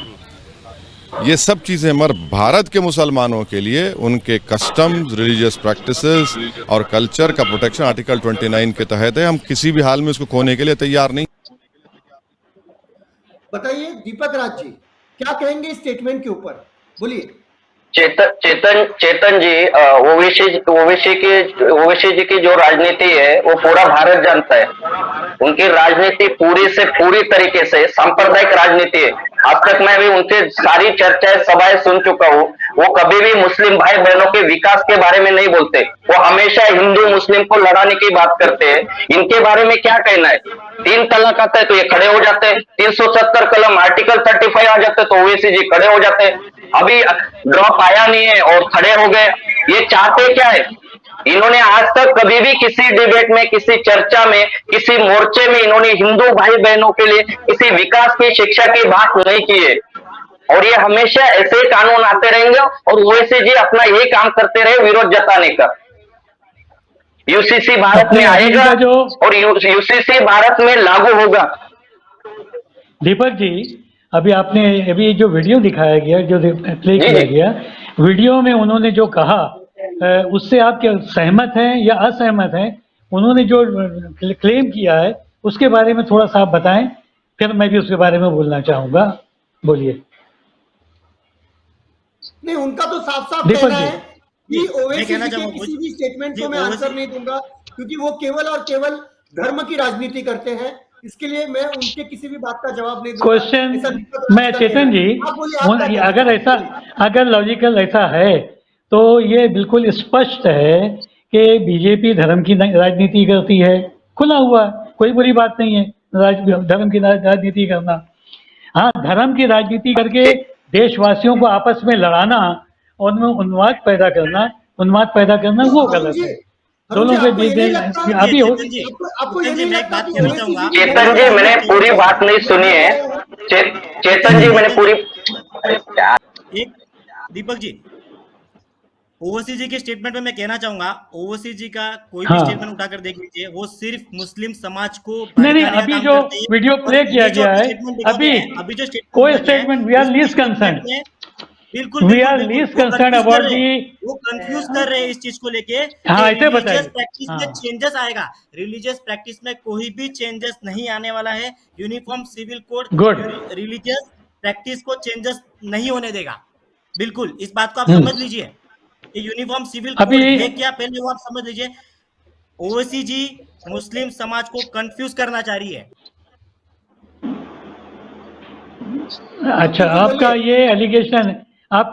ये सब चीज़ें मगर भारत के मुसलमानों के लिए उनके कस्टम्स, रिलीजियस प्रैक्टिसेस और कल्चर का प्रोटेक्शन आर्टिकल 29 के तहत है। हम किसी भी हाल में उसको खोने के लिए तैयार नहीं। बताइए दीपक राज जी, क्या कहेंगे इस स्टेटमेंट के ऊपर, बोलिए। चेतन जी, ओवैसी जी की जो राजनीति है वो पूरा भारत जानता है। उनकी राजनीति पूरी से पूरी तरीके से सांप्रदायिक राजनीति है। आज तक मैं भी उनसे सारी चर्चाएं, सभाएं सुन चुका हूँ। वो कभी भी मुस्लिम भाई बहनों के विकास के बारे में नहीं बोलते। वो हमेशा हिंदू मुस्लिम को लड़ाने की बात करते हैं। इनके बारे में क्या कहना है? 3 तलाक आता है तो ये खड़े हो जाते हैं, 370 कलम आर्टिकल 35 आ जाते हैं तो ओवैसी जी खड़े हो जाते हैं। अभी ड्रॉप आया नहीं है और खड़े हो गए। ये चाहते क्या है? इन्होंने आज तक कभी भी किसी डिबेट में, किसी चर्चा में, किसी मोर्चे में इन्होंने हिंदू भाई बहनों के लिए किसी विकास की, शिक्षा की बात नहीं की है। और ये हमेशा ऐसे ही कानून आते रहेंगे और ओवैसी जी अपना यही काम करते रहे, विरोध जताने का। यूसीसी भारत में आएगा और यूसीसी भारत में लागू होगा। दीपक जी, अभी जो वीडियो दिखाया गया, जो प्ले किया गया, वीडियो में उन्होंने जो कहा उससे आप क्या सहमत हैं या असहमत हैं? उन्होंने जो क्लेम किया है उसके बारे में थोड़ा सा आप बताएं, फिर मैं भी उसके बारे में बोलना चाहूंगा। बोलिए। नहीं, उनका तो साफ साफ दीपक कहना जी, है कि ओवैसी कहना जी के चाहूंगा किसी भी स्टेटमेंट को मैं ओवैसी- आंसर नहीं दूंगा, क्योंकि वो केवल और केवल धर्म की राजनीति करते हैं। इसके लिए मैं उनके किसी भी बात का जवाब नहीं दूंगा। क्वेश्चन ऐसा दीपक राज मैं का चेतन कहना जी, है। आप बोलिए, आप क्या कहना अगर चाहते हैं? ऐसा, अगर लॉजिकल ऐसा है तो ये बिल्कुल स्पष्ट है कि बीजेपी धर्म की राजनीति करती है। खुला हुआ, कोई बुरी बात नहीं है धर्म की राजनीति करना। हाँ, धर्म की राजनीति करके देशवासियों को आपस में लड़ाना और उनमें उन्माद पैदा करना वो गलत है। दोनों के अभी आपको ये नहीं लगता कि ओवैसी जी चेतन जी, मैंने पूरी बात नहीं सुनी है। चेतन जी, मैंने पूरी एक दीपक जी, ओवैसी जी के स्टेटमेंट में मैं कहना चाहूंगा, ओवैसी जी का कोई भी स्टेटमेंट उठाकर देख लीजिए, वो सिर्फ मुस्लिम समाज को नहीं, अभी जो वीडियो प्ले किया गया है, अभी जो कोई statement, we are least concern, बिल्कुल we are least concern about the, वो कंफ्यूज कर रहे हैं इस चीज को लेके। हाँ, ऐसे बताइए। प्रैक्टिस में चेंजेस आएगा, रिलीजियस प्रैक्टिस में कोई भी चेंजेस नहीं आने वाला है। Uniform civil code good, religious practice को चेंजेस नहीं होने देगा। बिल्कुल, इस बात को आप समझ लीजिए कि यूनिफॉर्म सिविल कोड है क्या, पहले वो आप समझ लीजिए। ओवैसी जी मुस्लिम समाज को कंफ्यूज करना चाह रही है। अच्छा, आपका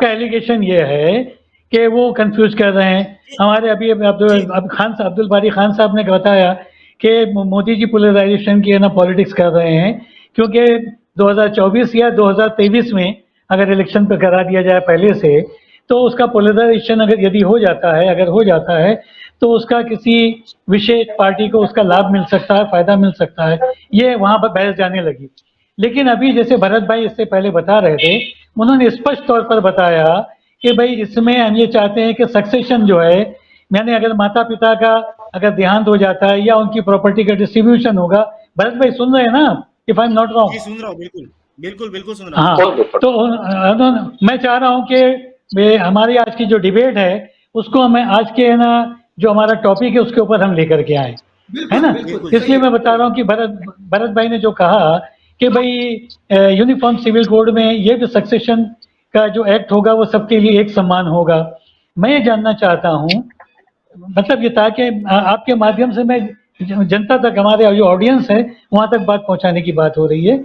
एलिगेशन ये है कि वो कंफ्यूज कर रहे हैं। हमारे अभी अब्दुल बारी खान साहब ने बताया कि मोदी जी पोलराइजेशन की पॉलिटिक्स कर रहे हैं, क्योंकि 2024 या 2023 में अगर इलेक्शन पर करा दिया जाए पहले से, तो उसका पोलराइजेशन अगर हो जाता है तो उसका किसी विशेष पार्टी को उसका लाभ मिल सकता है, फायदा मिल सकता है। ये वहाँ पर बहस जाने लगी। लेकिन अभी जैसे भरत भाई इससे पहले बता रहे थे, उन्होंने स्पष्ट तौर पर बताया कि भाई इसमें हम ये चाहते हैं कि सक्सेशन जो है, यानी अगर माता पिता का अगर देहांत हो जाता है या उनकी प्रॉपर्टी का डिस्ट्रीब्यूशन होगा। भरत भाई सुन रहे हैं ना, if I am not wrong? सुन रहा हूँ, बिल्कुल सुन रहा हूँ। हाँ, तो मैं चाह रहा हूँ कि हमारी आज की जो डिबेट है उसको हमें आज के जो हमारा टॉपिक है उसके ऊपर हम लेकर के आए, है ना। इसलिए मैं बता रहा हूँ कि भरत भाई ने जो कहा कि भाई यूनिफॉर्म सिविल कोड में ये भी सक्सेशन का जो एक्ट होगा वो सबके लिए एक समान होगा। मैं ये जानना चाहता हूँ, मतलब ये ताकि आपके माध्यम से मैं जनता तक, हमारे जो ऑडियंस है वहाँ तक बात पहुँचाने की बात हो रही है,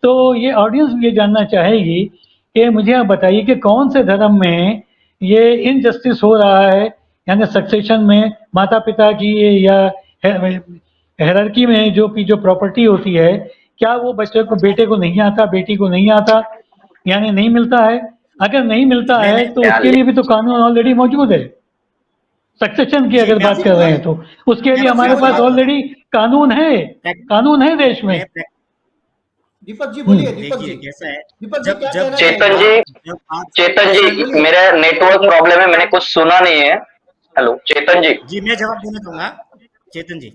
तो ये ऑडियंस ये जानना चाहेगी कि मुझे आप बताइए कि कौन से धर्म में ये इनजस्टिस हो रहा है, यानी सक्सेशन में माता पिता की या हायरार्की में जो प्रॉपर्टी होती है, क्या वो बेटे को नहीं आता, बेटी को नहीं आता, यानी नहीं मिलता है? अगर नहीं मिलता है तो उसके लिए भी तो कानून ऑलरेडी मौजूद है। सक्सेशन की जी, अगर मैं बात आपको कर रहे हैं तो उसके लिए मैं हमारे आपको पास बात ऑलरेडी कानून है देश में। मैं दीपक जी बोलिए, दीपक देखिए जी। कैसा है, दीपक जी जब क्या जब कहना जब चेतन चाहेंगे? जी, आप जब आप चेतन जी, सेशन बोलिए। मेरा नेटवर्क प्रॉब्लम है, मैंने कुछ सुना नहीं है। हेलो चेतन जी। जी मैं जवाब देना चाहूंगा चेतन जी।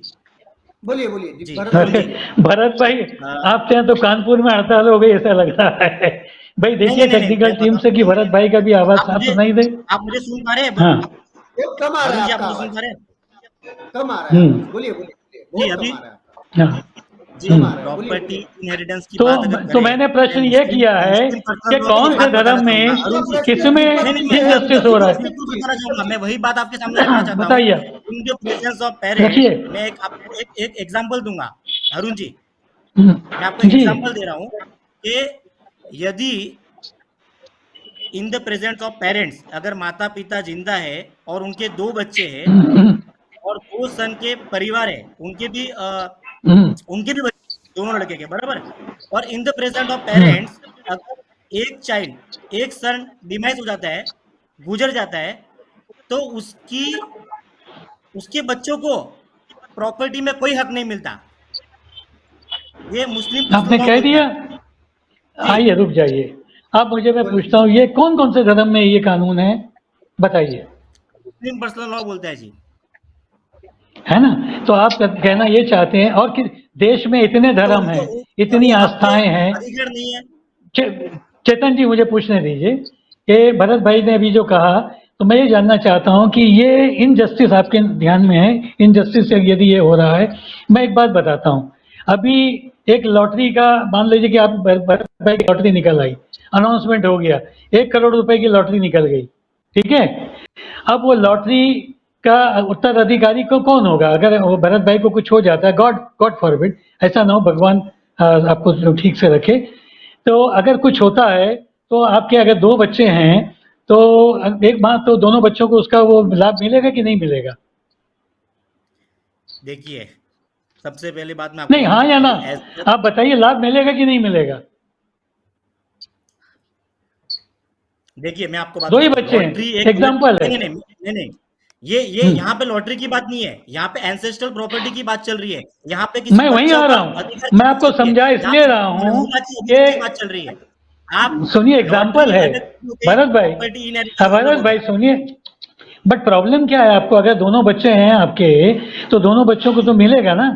बोलिए, बोलिए, जी भरत भाई अरुण अरे जी, बोलिए। भरत भाई, अ, आपके यहाँ तो कानपुर में हड़ताल हो गई ऐसा लग रहा है। भाई नहीं देखिए नहीं नहीं नहीं टेक्निकल मैं टीम से बताता कि हूँ, भरत भाई का भी आवाज साफ सुनाई दे। आप मुझे सुन पा रहे हैं हाँ। बहुत कम आ रहा अरुण है जी, आप आपका मुझे सुन आवाज, पा रहे हैं? कम आ रहा है आवाज। हम्म। बोलिए, बोलिए, बोलिए। जी बहुत कम अभी आ रहा है आपका, हाँ। जी कम आ रहा है। बोलिए, प्रॉपर्टी बोलिए। इनहेरिटेंस की बात अगर तो करें, मैंने मैं प्रश्न ये किया है मुस्लिम पर्सनल कि लॉ की कौन से बात बताना धर्म चाहूंगा में मेरा अरुण जी। प्रश्न किसमें नहीं नहीं मैं अरुण इनजस्टिस जी हो रहा मैं है? खुद बताना चाहूंगा, मैं वही बात आपके सामने रखना चाहता हूँ। बताइए, in the presence of parents, रखिए। मैं एक आपको एक एग्जांपल दूंगा अरुण जी। मैं आपको एक जी। एग्जांपल दे रहा हूँ कि यदि in the presence of parents अगर माता पिता जिंदा है और उनके 2 बच्चे हैं और 2 सन के परिवार है, उनके भी बच्चे, दोनों लड़के के बराबर। और in the present of parents अगर एक चाइल्ड, एक सन डिमाइस हो जाता है, गुजर जाता है, तो उसके बच्चों को प्रॉपर्टी में कोई हक नहीं मिलता। ये मुस्लिम पर्सनल आपने लॉ कह बोलता दिया। है। जी आइए रुक जाइए। अब मैं बोलिए। पूछता हूँ, ये कौन कौन से धर्म में ये कानून है, बताइए। मुस्लिम पर्सनल लॉ बोलता है जी। है ना? तो आप कहना ये चाहते हैं, और कि देश में इतने तो धर्म उनको हैं, उनका इतनी वो हक पे आस्थाएं हैं। अधिकार नहीं है। चेतन जी मुझे पूछने दीजिए कि भरत भाई ने अभी जो कहा, तो मैं ये जानना चाहता हूं कि ये इनजस्टिस आपके ध्यान में है, इनजस्टिस यदि ये हो रहा है। मैं एक बात बताता हूं। अभी एक लॉटरी का मान लीजिए कि आप भरत भाई की लॉटरी निकल आई, अनाउंसमेंट हो गया, 1 करोड़ रुपए की लॉटरी निकल गई, ठीक है? अब वो लॉटरी का उत्तराधिकारी को कौन होगा? अगर वो भरत भाई को कुछ हो जाता है, गॉड गॉड फॉरबिड, ऐसा ना हो, भगवान आपको ठीक से रखे। तो अगर कुछ होता है, तो आपके अगर 2 बच्चे हैं, तो एक बात, तो दोनों बच्चों को उसका वो लाभ मिलेगा कि नहीं मिलेगा? देखिए सबसे पहली बात मैं आपको नहीं, हाँ या ना? ऐसे आप बताइए, लाभ मिलेगा कि नहीं मिलेगा? देखिए मैं आपको बात 2 ही बताता हूँ, बच्चे लॉटरी हैं, एक एग्जाम्पल है। नहीं नहीं नहीं नहीं ये हम्म, यहाँ पे लॉटरी की बात नहीं है, यहाँ पे एंसेस्ट्रल प्रॉपर्टी की बात चल रही है। यहाँ पे किसी मैं वहीं बच्चों आ का रहा हूँ। अधिकार मैं की बात आपको चल रही है, समझा यहाँ इसलिए पे रहा हूँ महिला के अधिकार की बात कि चल रही है। आप सुनिए, एग्जाम्पल लॉटरी है अगर भरत भाई। प्रॉपर्टी हाँ, इनहेरिटेंस अलग भरत हो भाई गया। सुनिए, बट प्रॉब्लम क्या है आपको? अगर दोनों बच्चे हैं आपके, तो दोनों बच्चों को तो मिलेगा ना,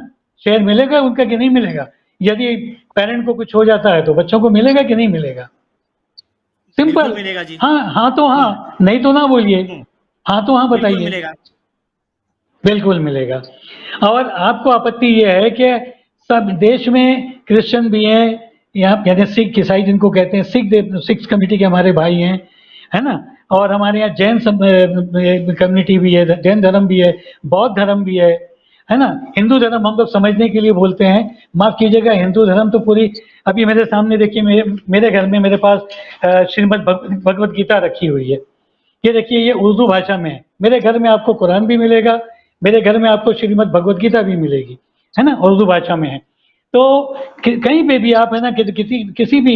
शेयर मिलेगा उनका कि नहीं मिलेगा? यदि पेरेंट को कुछ हो जाता है तो बच्चों को मिलेगा कि नहीं मिलेगा? बिल्कुल सिंपल। मिलेगा जी। हाँ, हाँ तो हम्म हाँ, नहीं तो ना बोलिए। हाँ तो हाँ बिल्कुल बताइए। मिलेगा। बिल्कुल मिलेगा। और आपको आपत्ति ये है कि सब देश में क्रिश्चियन भी हैं, यहाँ यानी सिख ईसाई जिनको कहते हैं, सिख कम्युनिटी के हमारे भाई हैं, है ना? और हमारे यहाँ जैन कम्युनिटी भी है, जैन धर्म भी है, बौद्ध धर्म भी है ना? हिंदू धर्म हम लोग समझने के लिए बोलते हैं, माफ कीजिएगा, हिंदू धर्म तो पूरी, अभी मेरे सामने देखिए, मेरे घर में मेरे पास श्रीमद् भगवत गीता रखी हुई है। ये देखिए, ये उर्दू भाषा में है। मेरे घर में आपको कुरान भी मिलेगा, मेरे घर में आपको श्रीमद् भगवत गीता भी मिलेगी, है ना? उर्दू भाषा में है। तो कहीं पे भी आप, है ना, किसी भी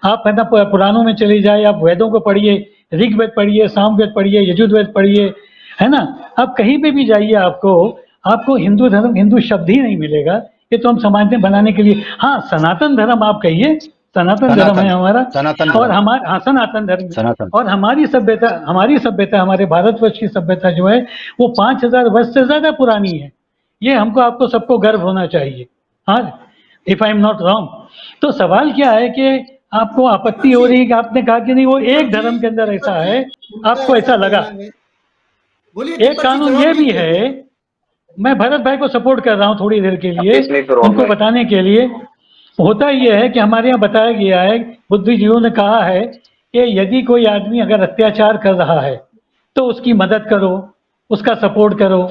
आप, है ना, पुराणों में चले जाए, आप वेदों को पढ़िए, ऋग्वेद पढ़िए, सामवेद पढ़िए, यजुर्वेद पढ़िए, है ना? आप कहीं पे भी जाइए, आपको आपको हिंदू धर्म, हिंदू शब्द ही नहीं मिलेगा। ये तो हम समाज में बनाने के लिए, हाँ, सनातन धर्म आप कहिए, सनातन धर्म है हमारा, सनातन और धर्म, हमारा, हाँ, सनातन धर्म। सनातन। और हमारी सभ्यता हमारे भारतवर्ष की सभ्यता जो है, वो 5000 वर्ष से ज्यादा पुरानी है। ये हमको, आपको सबको गर्व होना चाहिए। हाँ, if I am not wrong. तो सवाल क्या है कि आपको आपत्ति हो रही है कि आपने कहा कि नहीं, वो एक धर्म के अंदर ऐसा है, उनका आपको ऐसा लगा। कहना है। बोलिए एक दीपक जी, कानून जवाब ये भी दीजिए। है, मैं भरत भाई को सपोर्ट कर रहा हूँ थोड़ी देर के लिए, 26 मिनट और उनको में। बताने के लिए। होता यह है कि हमारे यहाँ बताया गया है, बुद्धिजीवियों ने कहा है कि यदि कोई आदमी अगर अत्याचार कर रहा है, तो उसकी मदद करो, उसका सपोर्ट करो।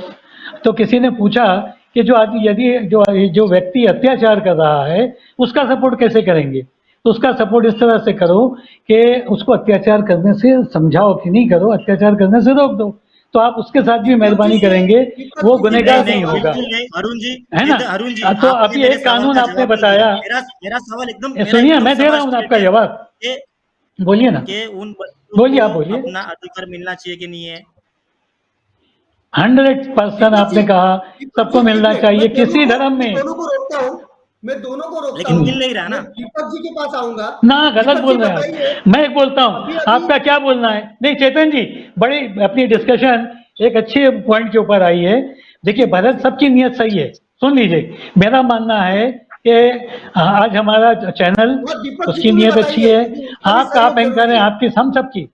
तो किसी ने पूछा कि जो आदमी, यदि जो व्यक्ति अत्याचार कर रहा है, उसका सपोर्ट कैसे करेंगे? तो उसका सपोर्ट इस तरह से करो कि उसको अत्याचार करने से समझाओ कि नहीं करो, अत्याचार करने से रोक दो। तो आप उसके साथ भी दीपक मेहरबानी जी, करेंगे, दीपक वो जी से नहीं गुनहगार मेरा नहीं नहीं सवाल होगा, बिल्कुल नहीं है ना? अरुण जी तो आपने अभी मेरे एक सवाल कानून का आपने जवाब नहीं बताया, दिया। मेरा सवाल एकदम, मेरा सुनिए, एकदम मैं दे रहा सवाल हूँ ना स्ट्रेट आपका है जवाब, कि बोलिए ना, उन बच्चों बोलिए, को आप बोलिए। अपना अधिकार मिलना चाहिए कि नहीं है। 100% आपने कहा सबको मिलना चाहिए किसी धर्म में। दोनों को रोकता हूँ, मैं दोनों को रोकता लेकिन हूँ। मिल नहीं रहा ना। मैं दीपक जी के पास आऊंगा ना गलत दीपक बोल जी रहे हैं बताइए, आप। मैं एक बोलता हूँ अभी अभी आपका क्या बोलना है। नहीं चेतन जी, बड़ी अपनी डिस्कशन एक अच्छे पॉइंट के ऊपर आई है। देखिए भरत, सबकी नीयत सही है, सुन लीजिए। मेरा मानना है कि आज हमारा चैनल, और दीपक जी उसकी को भी नीयत अच्छी बताइए, है। क्योंकि उनका भी आपका आप सहयोग एंकर जरूरी हैं, है। आपकी हम सबकी।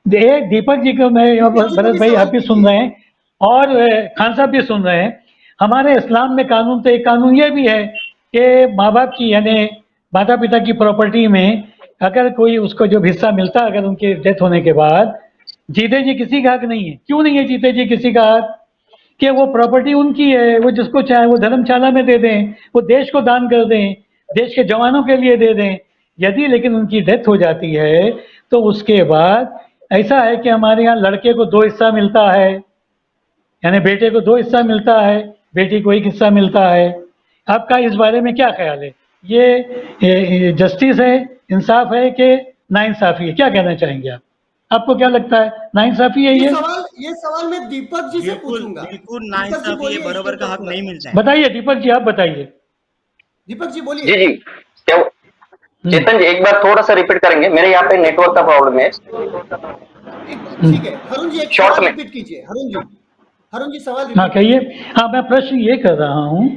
दीपक जी को मैं, दीपक जी को भरत भी भाई सवाल आप भी सुन कीजिए। रहे हैं और खान साहब भी सुन रहे हैं। हमारे इस्लाम में कानून, तो एक कानून ये भी है कि माँ बाप की यानी माता पिता की प्रॉपर्टी में अगर कोई उसको जो हिस्सा मिलता है, अगर उनके डेथ होने के बाद, जीते जी किसी का हक नहीं है। क्यों नहीं है जीते जी किसी का हक? कि वो प्रॉपर्टी उनकी है, वो जिसको चाहे वो धर्मशाला में दे दें, वो देश को दान कर दें, देश के जवानों के लिए दे दें। यदि लेकिन उनकी डेथ हो जाती है तो उसके बाद ऐसा है कि हमारे यहाँ लड़के को 2 हिस्सा मिलता है, यानी बेटे को 2 हिस्सा मिलता है, बेटी को 1 हिस्सा मिलता है। आपका इस बारे में क्या ख्याल है? ये जस्टिस है, इंसाफ है कि नाइंसाफी है? क्या कहना चाहेंगे आप? आपको क्या लगता है, नाइंसाफी है ये? ये सवाल मैं दीपक जी से बिल्कुल पूछूंगा। बिल्कुल दीपक जी नाइंसाफी है, बोलिए, इसके बराबर का ऊपर हक पूरा। नहीं मिलता है। बताइए दीपक जी, आप बताइए। दीपक जी जी बोलिए। जी क्या चेतन जी एक बार थोड़ा सा रिपीट करेंगे, मेरे यहाँ पे नेटवर्क का प्रॉब्लम है। ठीक है, हरुण जी एक शॉर्ट सवाल में रिपीट कीजिए। हरुण जी सवाल हाँ रिपीट कहिए। कीजिए। हाँ मैं प्रश्न ये कर रहा हूँ,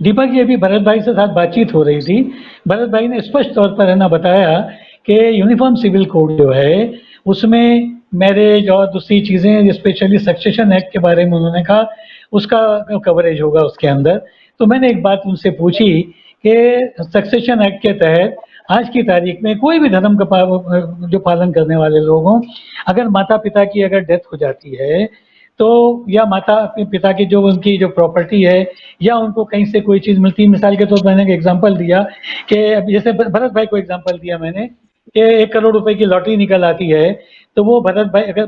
दीपक जी अभी भरत भाई से साथ बातचीत हो रही थी। भरत भाई ने स्पष्ट तौर पर है ना बताया कि यूनिफॉर्म सिविल कोड जो है उसमें मैरिज और दूसरी चीज़ें, स्पेशली सक्सेशन एक्ट के बारे में उन्होंने कहा उसका कवरेज होगा उसके अंदर। तो मैंने एक बात उनसे पूछी कि सक्सेशन एक्ट के तहत आज की तारीख में कोई भी धर्म का जो पालन करने वाले लोग हों, अगर माता पिता की अगर डेथ हो जाती है तो, या माता पिता की जो उनकी जो प्रॉपर्टी है, या उनको कहीं से कोई चीज़ मिलती है। मिसाल के तौर पर मैंने एक एग्जांपल दिया कि जैसे भरत भाई को एग्जांपल दिया मैंने कि 1 करोड़ रुपए की लॉटरी निकल आती है, तो वो भरत भाई, अगर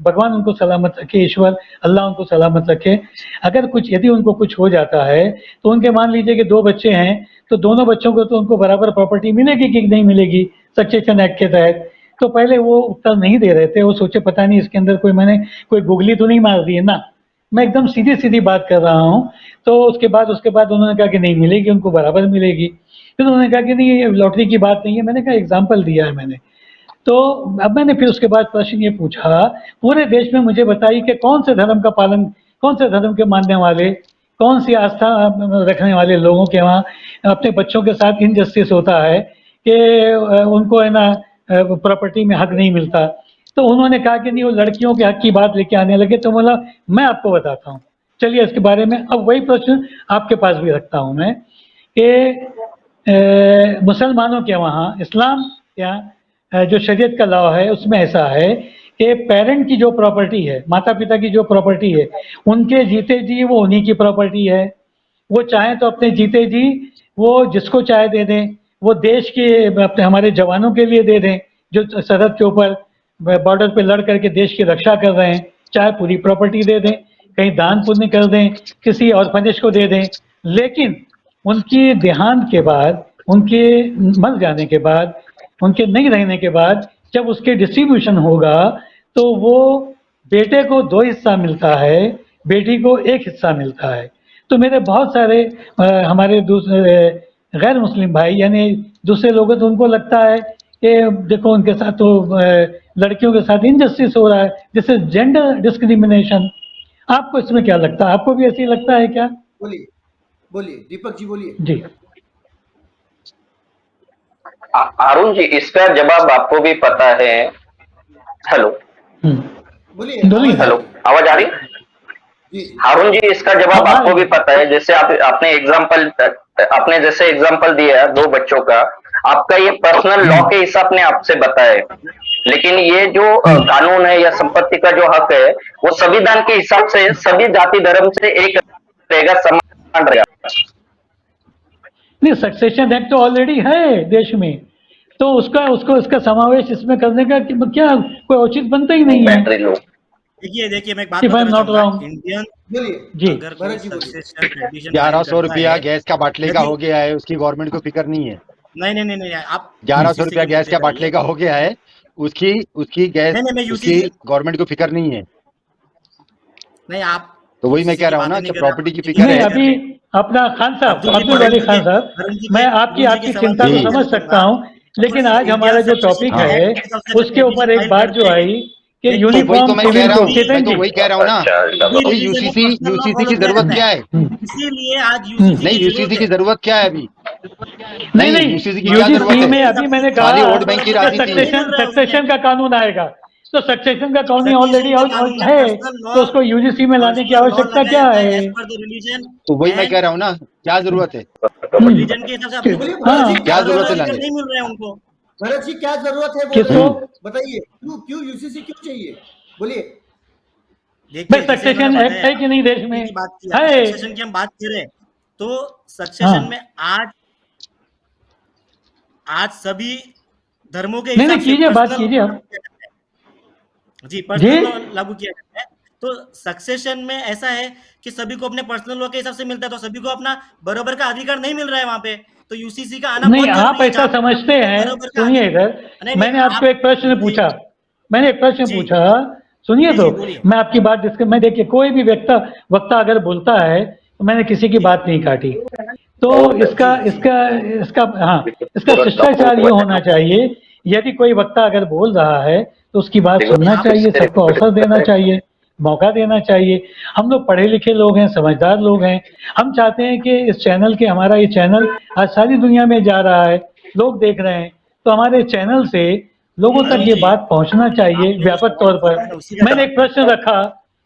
भगवान उनको सलामत रखे, ईश्वर अल्लाह उनको सलामत रखे, अगर कुछ यदि उनको कुछ हो जाता है तो उनके मान लीजिए कि 2 बच्चे हैं, तो दोनों बच्चों को तो उनको बराबर प्रॉपर्टी मिलेगी कि नहीं मिलेगी सक्सेशन एक्ट के तहत? तो पहले वो उत्तर नहीं दे रहे थे, वो सोचे पता नहीं इसके अंदर मैंने कोई गुगली तो नहीं मार दी है ना। मैं एकदम सीधी-सीधी बात कर रहा हूँ। तो उसके बाद उन्होंने कहा कि नहीं मिलेगी, उनको बराबर मिलेगी। फिर उन्होंने कहा कि नहीं ये लॉटरी की बात नहीं है। मैंने कहा एग्जाम्पल दिया है मैंने। तो अब मैंने फिर उसके बाद प्रश्न ये पूछा, पूरे देश में मुझे बताइए कि कौन से धर्म का पालन, कौन से धर्म के मानने वाले, कौन सी आस्था रखने वाले लोगों के वहाँ अपने बच्चों के साथ इनजस्टिस होता है कि उनको है ना प्रॉपर्टी में हक नहीं मिलता। तो उन्होंने कहा कि नहीं वो लड़कियों के हक की बात लेके आने लगे। तो बोला मैं आपको बताता हूँ, चलिए इसके बारे में अब वही प्रश्न आपके पास भी रखता हूँ मैं कि मुसलमानों के वहाँ, इस्लाम या जो शरीयत का लॉ है उसमें ऐसा है कि पेरेंट की जो प्रॉपर्टी है, माता पिता की जो प्रॉपर्टी है, उनके जीते जी वो उन्हीं की प्रॉपर्टी है। वो चाहें तो अपने जीते जी वो जिसको चाहे दे दें, वो देश के अपने हमारे जवानों के लिए दे दें जो सरहद के ऊपर बॉर्डर पे लड़ करके देश की रक्षा कर रहे हैं, चाहे पूरी प्रॉपर्टी दे दें, कहीं दान पुण्य कर दें, किसी ऑर्फनेज को दे दें। लेकिन उनकी देहांत के बाद, उनके मर जाने के बाद, उनके नहीं रहने के बाद जब उसके डिस्ट्रीब्यूशन होगा तो वो बेटे को 2 हिस्सा मिलता है, बेटी को 1 हिस्सा मिलता है। तो मेरे बहुत सारे हमारे दूसरे गैर मुस्लिम भाई यानी दूसरे लोग हैं, तो उनको लगता है कि देखो उनके साथ तो लड़कियों के साथ इनजस्टिस हो रहा है, दिस इज जेंडर डिस्क्रिमिनेशन। आपको इसमें क्या लगता है? आपको भी ऐसे ही लगता है क्या? बोलिए बोलिए दीपक जी बोलिए। जी अरुण जी इसका जवाब आपको भी पता है। हेलो बोलिए, बोलिए। हेलो आवाज आ रही है? जी हारून जी इसका जवाब हाँ, आपको भी पता है। जैसे आपने जैसे एग्जांपल दिया 2 बच्चों का, आपका ये पर्सनल लॉ के हिसाब ने आपसे बताया, लेकिन ये जो कानून है या संपत्ति का जो हक है वो संविधान के हिसाब से सभी जाति धर्म से एक रहेगा, समान रहेगा। नहीं, सक्सेशन एक्ट तो ऑलरेडी है देश में, तो उसका समावेश इसमें करने का क्या कोई औचित्य बनता ही नहीं है। Battery low. देखिए मैं एक बात If I'm बताना not चाहूंगा, wrong. इंडियन बोलिए जी अगर कोई भरत जी बोलिए। सक्सेशन पिटीशन 1100 रुपया गैस का बाटले का यदि- हो गया है, उसकी गवर्नमेंट को फिक्र नहीं है। नहीं आप 1100 रुपया UCC गैस का मुद्दे बाटले का हो गया है, उसकी गैस नहीं, मैं उसकी UCC गवर्नमेंट को फिक्र नहीं है। नहीं, आप तो वही मैं किसी कह की रहा हूँ ना बातें कि नहीं कर रहे, प्रॉपर्टी की आप फिक्र नहीं है। अभी अपना खान साहब अब्दुल अब्दुल जी वली के- खान साहब, अरुण जी के- मैं अरुण जी आपकी के सवाल चिंता के को जवाब समझ दूंगा। सकता हूँ, लेकिन आज इंडियन हमारा जो सक्सेशन टॉपिक हाँ। है एक्ट के हिसाब से जब उसके ऊपर रिलीजन एक बात फाइल जो करते हैं, आई कि एक तो वही यूनिफॉर्म तो मैं सिविल कह रहा कोड, हूँ, चेतन मैं तो जी वही कह रहा हूँ ना, अभी अभी रिलीजन में UCC personal law UCC follow की किया जरूरत जाता क्या है, है? इसीलिए आज यूसीसी नहीं, की यूसीसी जरूरत की है। जरूरत क्या है अभी? नहीं नहीं, नहीं यूसीसी की क्या जरूरत यूजीसी है? में अभी मैंने खाली कहा वोट बैंक की कि राजनीति। सक्सेशन का कानून आएगा, तो सक्सेशन का कानून ऑलरेडी सक्सेशन के कानून में है, पर्सनल लॉ, तो उसको यूजीसी में लाने की आवश्यकता लगाया क्या जाता है है? एज पर द रिलीजन तो वही मैं एंड कह रहा हूँ ना, क्या जरूरत है? रिलीजन के हिसाब से अपनी बोलिए भरत जी, हाँ क्या क्या जरूरत है जरूरत लाने? नहीं मिल रहा है उनको। भरत जी क्या जरूरत है बोल रहे किसको? हैं, बताइए क्यों क्यों यूसीसी क्यों चाहिए, बोलिए। देखिए, भाई जैसे इन्होंने सक्सेशन एक्ट बताया है कि नहीं देश में? की बात की, है। सक्सेशन की हम बात करें तो सक्सेशन हाँ में आज सभी धर्मों के नहीं हिसाब नहीं से कीजिए, बात पर्सनल कीजिए आप जी जी। पर्सनल लॉ लागू किया जाता है। तो सक्सेशन में ऐसा है कि सभी को अपने पर्सनल लॉ के हिसाब से मिलता है, तो सभी को अपना बराबर का अधिकार नहीं मिल रहा है वहां पे, तो यूसीसी का आना नहीं बहुत आप जरूरी है ऐसा जहाँ समझते पे हैं, बराबर का सुनिए इधर, नहीं मैंने आपको आप एक प्रश्न पूछा, मैंने एक प्रश्न जी पूछा, सुनिए जी तो, जी बोलिए मैं आपकी बात डिस्कस, मैं देखिए कोई भी वक्ता अगर बोलता है तो मैंने किसी की जी बात नहीं काटी, तो इसका जी जी इसका इसका हाँ इसका शिष्टाचार ये होना चाहिए, यदि कोई वक्ता अगर बोल रहा है तो उसकी बात नहीं सुनना आप चाहिए, सबको अवसर देना चाहिए, मौका देना चाहिए। हम लोग पढ़े लिखे लोग हैं, समझदार लोग हैं, हम चाहते हैं कि इस चैनल के, हमारा ये चैनल आज सारी दुनिया में जा रहा है, लोग देख रहे हैं, तो हमारे चैनल से लोगों तक अरुण ये जी बात पहुंचना चाहिए आपने जो व्यापक सवाल तौर पूछा पर। मैंने उसी का मैंने जवाब एक प्रश्न रखा,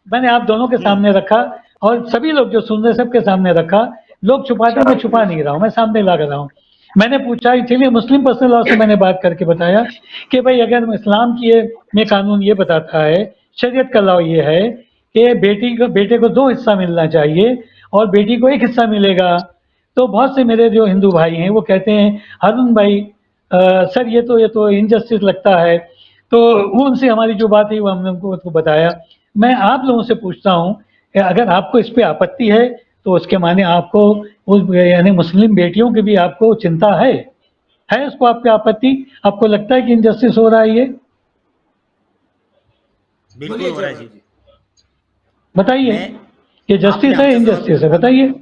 मैंने आप दोनों के सामने रखा और सभी लोग जो सुन रहे सबके सामने रखा, लोग छुपाते, मैं छुपा नहीं रहा हूँ, मैं सामने ला रहा हूँ। मैंने पूछा, इसीलिए मुस्लिम पर्सनल लॉ से मैंने बात करके बताया कि भाई अगर इस्लाम की में कानून ये बताता है, शरीयत का लॉ ये है कि बेटे को 2 हिस्सा मिलना चाहिए और बेटी को 1 हिस्सा मिलेगा, तो बहुत से मेरे जो हिंदू भाई हैं वो कहते हैं हारून भाई सर ये तो इनजस्टिस लगता है, तो वो उनसे हमारी जो बात है वो हमने उनको बताया। मैं आप लोगों से पूछता हूँ कि अगर आपको इस पे आपत्ति है तो उसके माने आपको उस यानी मुस्लिम बेटियों की भी आपको चिंता है उसको आप पे आपत्ति, आपको लगता है कि इनजस्टिस हो रहा है ये? बिल्कुल बोलिए हो रहा है जी। जयवर्धन जी। बताइए, मैं ये आपने जस्टिस है हमसे इनजस्टिस है, बताइए।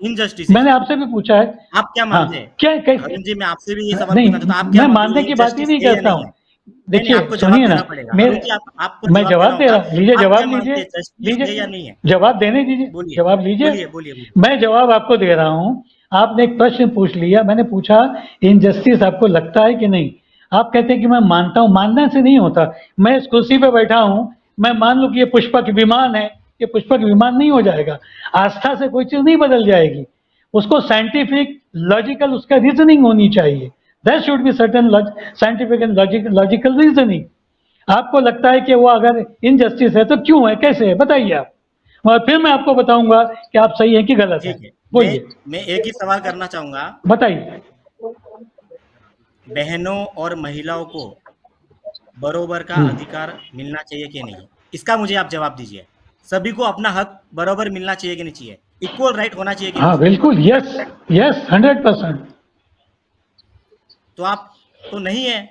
इनजस्टिस है मैंने जी। आपसे भी पूछा है। आप क्या हाँ मानते हैं क्या कैसे? अरुण जी, मैं आपसे भी ये सवाल नहीं, पूछना चाहता हूँ, आप क्या मैं मानते मानने हैं की ये बात ही जस्टिस नहीं है या करता नहीं हूँ। है? नहीं, देखिए आपको जवाब सुनिए ना, देना पड़ेगा मेरे अरुण जी, आपको मैं जवाब देना जवाब दे होगा। रहा, लीजिए आप जवाब क्या मानते लीजिए, हैं जस्टिस है या नहीं लीजिए है? जवाब देने दीजिए, बोलिए जवाब लीजिए। बोलिए बोलिए बोलिए। मैं जवाब आपको दे रहा हूँ, आपने एक प्रश्न पूछ लिया, मैंने पूछा इनजस्टिस आपको लगता है कि नहीं, आप कहते हैं कि मैं मानता हूँ, मानने से नहीं होता। मैं इस कुर्सी पे बैठा हूँ, मैं मान लूँ कि ये पुष्पक विमान है, ये पुष्पक विमान नहीं हो जाएगा, आस्था से कोई चीज नहीं बदल जाएगी, उसको साइंटिफिक लॉजिकल उसका रीजनिंग होनी चाहिए, there should be certain scientific and logical reasoning. आपको लगता है कि वो अगर इनजस्टिस है तो क्यों है, कैसे है, बताइए आप, और फिर मैं आपको बताऊंगा कि आप सही है कि गलत है। ठीक है, बोलिए, मैं एक ही सवाल करना चाहूंगा, बताइए। बहनों और महिलाओं को बरोबर का अधिकार मिलना चाहिए कि नहीं, इसका मुझे आप जवाब दीजिए। सभी को अपना हक बराबर मिलना चाहिए कि नहीं चाहिए, इक्वल राइट होना चाहिए कि नहीं हाँ चाहिए? बिल्कुल, यस यस 100%। तो आप तो नहीं है,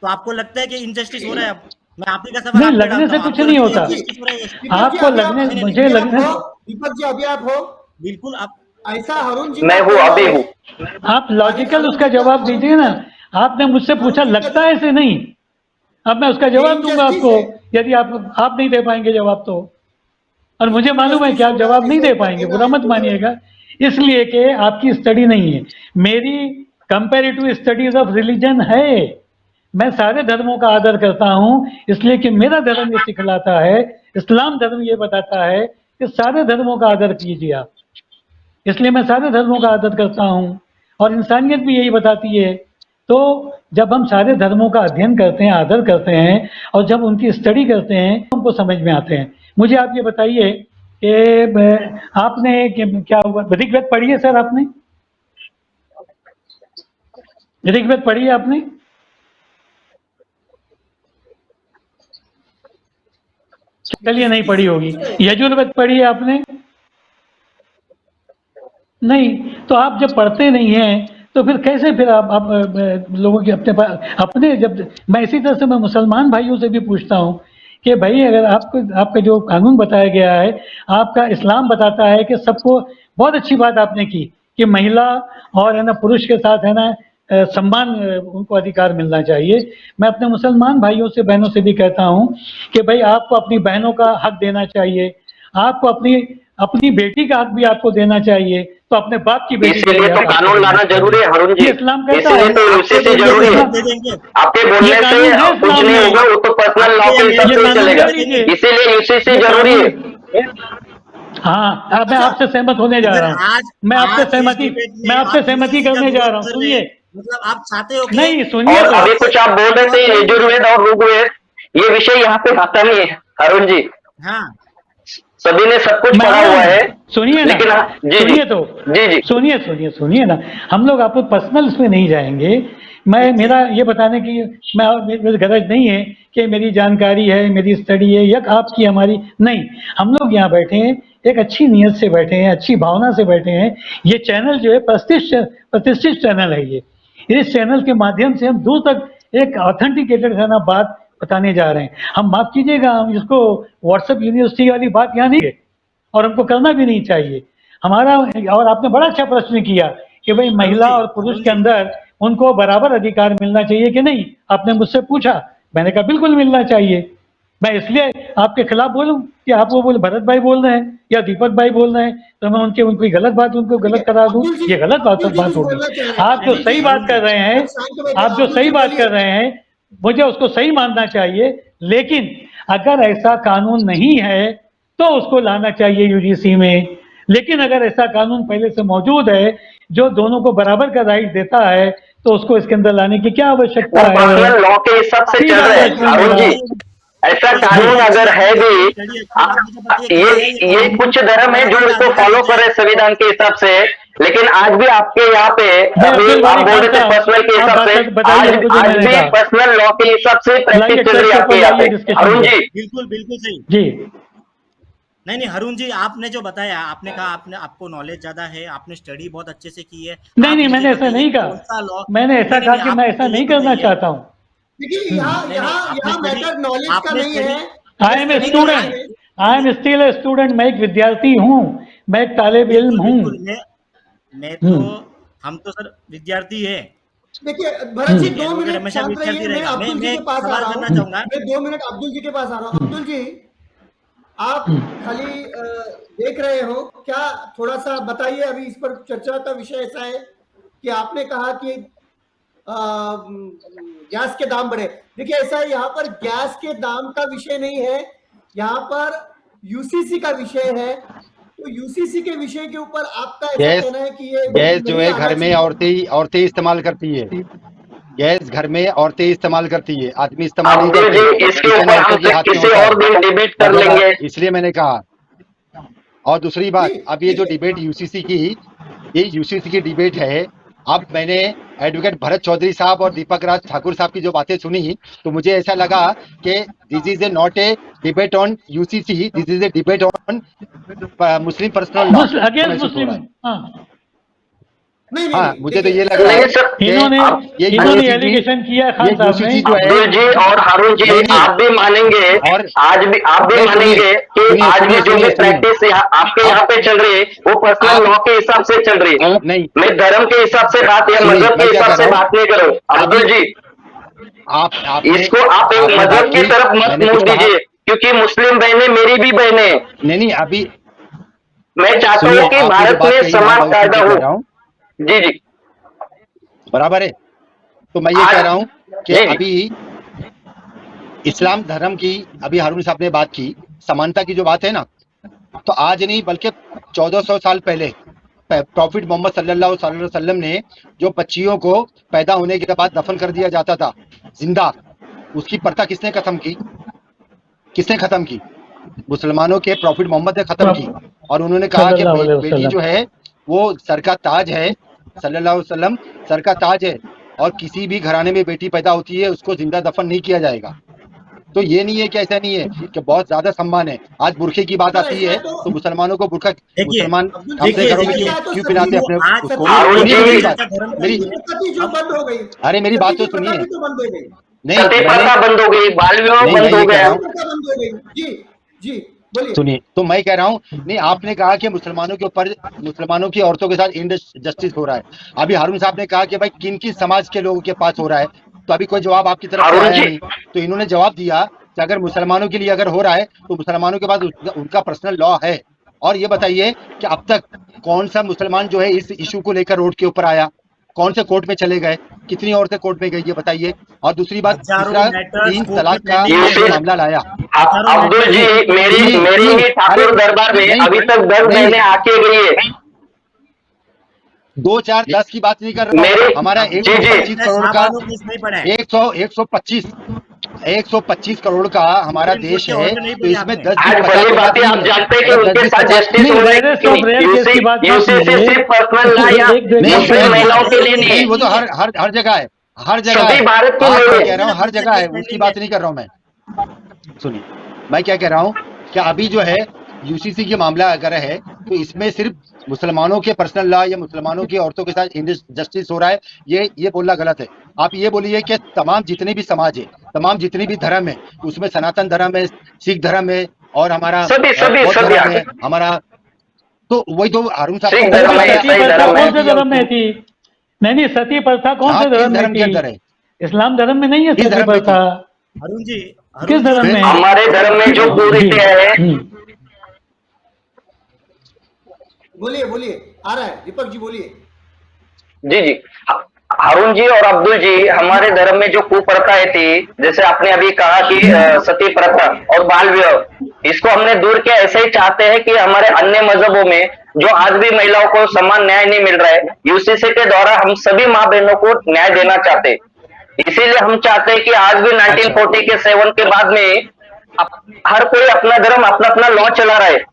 तो आपको लगता है कि इनजस्टिस हो रहा है। अब मैं आप ही का सवाल नहीं, आप पे लगने डालता से हूँ, कुछ आपको नहीं लगता है होता, इनजस्टिस हो रहा है? दीपक जी आपको अभी लगने, आप, नहीं, नहीं, मुझे अभी आप लगने, हो, दीपक जी अभी आप हो, बिल्कुल आप ऐसा हरुण जी मैं का हूँ, कहना अभी है, हूँ। आप लॉजिकल उसका जवाब दीजिए ना। आपने मुझसे पूछा लगता है से नहीं, अब मैं उसका जवाब दूंगा इनजस्टिस आपको, है, यदि आप नहीं दे पाएंगे जवाब तो, और मुझे मालूम है कि इनजस्टिस आप हो रहा जवाब है नहीं ऐसा दे उनका पाएंगे, कहना बुरा है, मत बोल रहे हैं। मानिएगा, इसलिए कि आपकी स्टडी नहीं है, मेरी कंपेरेटिव स्टडीज ऑफ रिलीजन है। मैं सारे धर्मों का आदर करता हूं, इसलिए कि मेरा धर्म ये सिखलाता है, इस्लाम धर्म ये बताता है कि सारे धर्मों का आदर कीजिए आप, इसलिए मैं सारे धर्मों का आदर करता हूँ और इंसानियत भी यही बताती है। तो जब हम सारे धर्मों का अध्ययन करते हैं, आदर करते हैं और जब उनकी स्टडी करते हैं तो हमको समझ में आते हैं। मुझे आप ये बताइए कि आपने क्या ऋग्वेद पढ़ी है सर? आपने ऋग्वेद पढ़ी है आपने? चलिए नहीं पढ़ी होगी। यजुर्वेद पढ़ी है आपने? नहीं, तो आप जब पढ़ते नहीं हैं तो फिर कैसे फिर आप लोगों की अपने जब मैं इसी तरह से मैं मुसलमान भाइयों से भी पूछता हूँ कि भाई अगर आपको आपका जो कानून बताया गया है, आपका इस्लाम बताता है कि सबको, बहुत अच्छी बात आपने की कि महिला और है ना पुरुष के साथ है ना सम्मान, उनको अधिकार मिलना चाहिए। मैं अपने मुसलमान भाइयों से बहनों से भी कहता हूँ कि भाई आपको अपनी बहनों का हक देना चाहिए, आपको अपनी अपनी बेटी का हक भी आपको देना चाहिए, तो अपने बाप की बेटी का इसीलिए भी तो हक आपको कानून देना लाना चाहिए। जरूरी है हारून जी, ये इस्लाम कहता इसीलिए है। तो यूसीसी जरूरी है। दे देंगे। आपके बोलने ये से कानून है कुछ इस्लाम नहीं में। होगा, वो तो पर्सनल लॉ के हिसाब ये से ही कानून चलेगा, दे दीजिए। इसीलिए यूसीसी ये जरूरी है। कानून, हाँ, अब मैं अच्छा, आपसे सहमत होने जा अगर रहा हूँ। आज मैं आपसे आज इस सहमति डिबेट में मैं आपसे आप सहमति यूसीसी का करने जा विरोध रहा हूँ। कर रहे सुनिए, हैं, मतलब आप चाहते हो कि नहीं सुनिए और तो। अभी कुछ आप बोल रहे थे यजुर्वेद और ऋग्वेद, ये विषय यहाँ पे आता नहीं है अरुण जी। हाँ, सभी ने सब कुछ मैं आ पढ़ा रहा हुआ है, हूँ, सुनिए ना, लेकिन जी जी सुनिए तो, जी जी सुनिए ना। हम लोग आप पर्सनल इसमें नहीं जाएंगे। मैं, मेरा ये बताने की मेरी गरज नहीं है कि मेरी जानकारी है, मेरी स्टडी है या आपकी हमारी, नहीं। हम लोग यहाँ बैठे हैं, एक अच्छी नीयत से बैठे हैं, अच्छी भावना से बैठे हैं। ये चैनल जो है प्रतिष्ठित चैनल है ये। इस चैनल के माध्यम से हम दूर तक एक ऑथेंटिकेटेड है ना बात बताने जा रहे हैं। हम माफ कीजिएगा, हम इसको व्हाट्सएप यूनिवर्सिटी वाली बात यहाँ नहीं है, और हमको करना भी नहीं चाहिए हमारा। और आपने बड़ा अच्छा प्रश्न किया कि भाई महिला और पुरुष के अंदर उनको बराबर अधिकार मिलना चाहिए कि नहीं। आपने मुझसे पूछा, मैंने कहा बिल्कुल मिलना चाहिए। मैं इसलिए आपके खिलाफ बोलूं कि आप वो बोले भरत भाई बोल रहे हैं या दीपक भाई बोल रहे हैं, तो मैं उनकी गलत बात उनको गलत करा दूं, अब्दुल जी, ये गलत अब्दुल जी बात कुछ होगी। बोलना चाह रहे हैं। आप जो नहीं, सही नहीं, बात कर रहे हैं, आप शांत बैठे, आप जो अब्दुल सही जी बात बोलिए। कर रहे हैं, मुझे उसको सही मानना चाहिए। लेकिन अगर ऐसा कानून नहीं है तो उसको लाना चाहिए यूजीसी में। लेकिन अगर ऐसा कानून पहले से मौजूद है जो दोनों को बराबर का राइट देता है, तो उसको इसके अंदर लाने की क्या वो आवश्यकता है? पर्सनल लॉ के हिसाब से चल सीधा रहे हैं प्रश्न अरुण मेरा। जी। ऐसा कानून अगर है भी, ये कुछ धर्म है जो इसको फॉलो कर रहे हैं संविधान के हिसाब से, लेकिन आज भी आपके यहाँ पे, अभी अब्दुल आप गनी बोल खान रहे थे साहब, पर्सनल के आप हिसाब से, बताइए हमको जो आज मैंने भी कहा। पर्सनल लॉ के हिसाब से लाइए प्रैक्टिस चल चर्च रही के है ऊपर आपके यहाँ लाइए पे डिस्कशन अरुण को। जी। बिल्कुल बिल्कुल सही। जी, नहीं हरुण जी, आपने जो बताया, आपने कहा आपको नॉलेज ज्यादा है, आपने स्टडी बहुत अच्छे से की है। नहीं आप नहीं, मुझे मैंने ऐसा बताइए नहीं कौन कहा। सा लॉ। मैंने ऐसा नहीं कहा नहीं, कि आप मैं मुझे ऐसा ये नहीं करना बताइए। चाहता हूँ। देखिए, यहाँ नहीं यहाँ आपने यहाँ स्टडी, मैटर नॉलेज का आपने नहीं स्टडी, है। आई एम ए नहीं नहीं student, I am still a student. मैं एक विद्यार्थी हूँ, मैं एक तालिब इल्म बिल्कुल हूँ। बिल्कुल, मैं तो, हम तो सर विद्यार्थी है। देखिए भरत जी, 2 एडवोकेट मिनट हमेशा शांत विद्यार्थी रहिए। मैं रहेगा। अब्दुल जी मैं के एक पास आ सवाल रहा करना हूँ। चाहूंगा। मैं 2 मिनट अब्दुल जी के पास आ रहा हूँ। अब्दुल जी, आप खाली देख रहे हो क्या? थोड़ा सा बताइए। अभी इस पर चर्चा का विषय ऐसा है कि आपने कहा कि गैस के दाम बढ़े। देखिए ऐसा है, यहाँ पर गैस के दाम का विषय नहीं है, यहाँ पर यूसीसी का विषय है। तो यूसीसी के विषय के ऊपर आपका ऐसा गैस कहना है कि ये गैस जो नहीं है आना घर में चाहिए। औरतें इस्तेमाल करती है। गैस घर में औरतें इस्तेमाल करती है, आदमी इस्तेमाल नहीं अब्दुल करते। जी, इसके किचन ऊपर औरतों हम के हाथ में किसी होता है। और दिन डिबेट कर पहली लेंगे। बात इसलिए मैंने कहा। और दूसरी बात, नहीं, अब ये जो देखिए, डिबेट ये यूसीसी की डिबेट है। अब मैंने एडवोकेट भरत चौधरी साहब और दीपक राज ठाकुर साहब की जो बातें सुनी, तो मुझे ऐसा लगा कि this is a not a debate on UCC, this is a debate on Muslim personal law against महसूस हो मुस्लिम, रहा है। हाँ। नहीं नहीं हाँ, नहीं, मुझे तो देखिए ये लग ऐसा रहा है। है नहीं सर, कि इन्होंने आप ये इन्होंने यूसीसी एलिगेशन किया ये खान साहब ने। यूसीसी जो है, अब्दुल जी और हारून जी, नहीं नहीं, आप भी मानेंगे, और आज भी आप भी नहीं, सुनिए मानेंगे कि सुनिए आज भी सुनिए जो सुनिए भी सुनिए प्रैक्टिस आपके यहाँ अब पे चल रही है, वो पर्सनल आप लॉ के हिसाब से चल रही है। नहीं मैं धर्म के हिसाब से बात या सुनिए, मजहब के मैं क्या हिसाब कर से रहा हूँ। बात नहीं करो अभी अब्दुल जी। आपने इसको आप एक आपने बात मजहब की की, तरफ मत मैंने मुंह कुछ कहा। दीजिए, क्योंकि मुस्लिम बहनें मेरी भी बहनें हैं। नहीं नहीं, अभी मैं चाहता सुनिए, हूँ कि आपने जो भारत बात में कही ना, समान मैं उसी कायदा पे हो। कह रहा हूँ। जी जी, बराबर है। तो मैं ये आज कह रहा हूँ कि जी जी अभी इस्लाम धर्म की, अभी हारून साहब ने बात की, समानता की जो बात है ना, तो आज नहीं बल्कि 1400 साल पहले प्रॉफिट मोहम्मद सल्लल्लाहु अलैहि वसल्लम ने जो बच्चियों को पैदा होने के बाद दफन कर दिया जाता था जिंदा, उसकी प्रथा किसने खत्म की? किसने खत्म की? मुसलमानों के प्रॉफिट मोहम्मद ने खत्म की। और उन्होंने कहा कि सल्लल्लाहु अलैहि बेटी वसल्लम। जो है वो सर का ताज है, सल्लल्लाहु अलैहि वसल्लम सर का ताज है, और किसी भी घराने में बेटी पैदा होती है उसको जिंदा दफन नहीं किया जाएगा। तो ये नहीं है कि ऐसा नहीं है कि बहुत ज्यादा सम्मान है। आज बुरखे की बात सर आती ऐसा है तो तो मुसलमानों को बुरखा, देखिए, मुसलमान अब्दुल अपने जी, घरों में ऐसा क्यों है तो क्यों सती पिलाते हैं अपने आज उसको? हारून सुनिए जी, मेरी का बात, धर्म मेरी सती जो बंद हो गई, अरे मेरी बात तो सती की प्रथा सुनिए, भी तो बंद हो गई। नहीं, सती प्रथा बंद हो गई, बाल विवाह नहीं, बंद मैं हो ये कह गया। रहा हूँ, बंद हो गई। जी जी बोलिए। सुनिए, तो मैं कह रहा हूँ, नहीं आपने कहा कि मुसलमानों की औरतों के साथ इनजस्टिस हो रहा है। अभी हारून साहब ने कहा कि भाई किन किन समाज के लोगों के पास हो रहा है, तो अभी कोई जवाब आपकी तरफ से हारून आया जी, नहीं। तो इन्होंने जवाब दिया कि अगर मुसलमानों के लिए अगर हो रहा है तो मुसलमानों के पास उनका पर्सनल लॉ है। और ये बताइए कि अब तक कौन सा मुसलमान जो है इस इशू को लेकर रोड के ऊपर आया, कौन से कोर्ट में चले गए, कितनी औरतें कोर्ट में गई, ये बताइए। और दूसरी बात, हजारों तीसरा, मैटर्स 3 कोर्ट में तलाक का पेंडिंग जो है। मामला लाया। हजारों अब्दुल मैटर्स जी, कोर्ट में पेंडिंग है। मेरी ही अरे ठाकुर दरबार में नहीं, अभी तक 10 नहीं, महीने आके गई है। 2 4 10 की बात नहीं कर रहा हूँ, मेरे हमारा जी 125 जी करोड़ का शाहबानो केस नहीं पड़ा है। 125 करोड़ का हमारा सुप्रीम कोर्ट देश के है। ऑर्डर नहीं तो पड़े इसमें आपने। 10 आज 20 भली 50 की बात बात है, नहीं आप है। जानते हैं कि अगर 10 उनके 20 साथ 50 जस्टिस नहीं, होने रेयरेस्ट की ऑफ रेयर केस की बात मत यूसीसी कीजिए। सिर्फ पर्सनल लॉ या एक एक मुस्लिम महिलाओं के लिए नहीं नहीं, है, वो तो हर जगह है, हर जगह सभी है। भारत की आज नहीं मैं है। कह रहा हूँ हर जगह है, केस उसकी पेंडिंग है। बात नहीं कर रहा हूँ मैं। सुनिए, मैं क्या कह रहा हूँ कि अभी जो है यूसीसी की मामला अगर है तो इसमें सिर्फ मुसलमानों के पर्सनल लॉ या मुसलमानों की औरतों के साथ इनजस्टिस हो रहा है, ये बोलना गलत है। आप ये बोलिए कि तमाम जितने भी समाज है, तमाम जितने भी धर्म है, उसमें सनातन धर्म है, सिख धर्म है, और हमारा सभी सभी बौद्ध सभी धर्म है हमारा। तो वही तो हारून साहब सिख को अरे धर्म तो है, सती ईसाई प्रथा धर्म है। कौन से धर्म में थी? नहीं, सती प्रथा कौन हाँ, से किस धर्म में धर्म के थी? अंदर है, इस्लाम धर्म में नहीं है किस सती धर्म में थी? प्रथा। अरुण जी, किस धर्म फिर में? हमारे धर्म में जो पूरी जी। है, बोलिए बोलिए, आ रहा है दीपक जी, बोलिए। जी जी, हारून जी और अब्दुल जी, हमारे धर्म में जो कुप्रथाएं थी, जैसे आपने अभी कहा कि सती प्रथा और बाल विवाह, इसको हमने दूर किया। ऐसे ही चाहते हैं कि हमारे अन्य मजहबों में जो आज भी महिलाओं को समान न्याय नहीं मिल रहा है, यूसीसी के द्वारा हम सभी माँ बहनों को न्याय देना चाहते हैं। इसीलिए हम चाहते हैं कि आज भी अच्छा, 1940 के 7 के बाद में हर कोई अपना धर्म अपना अपना लॉ चला रहा है।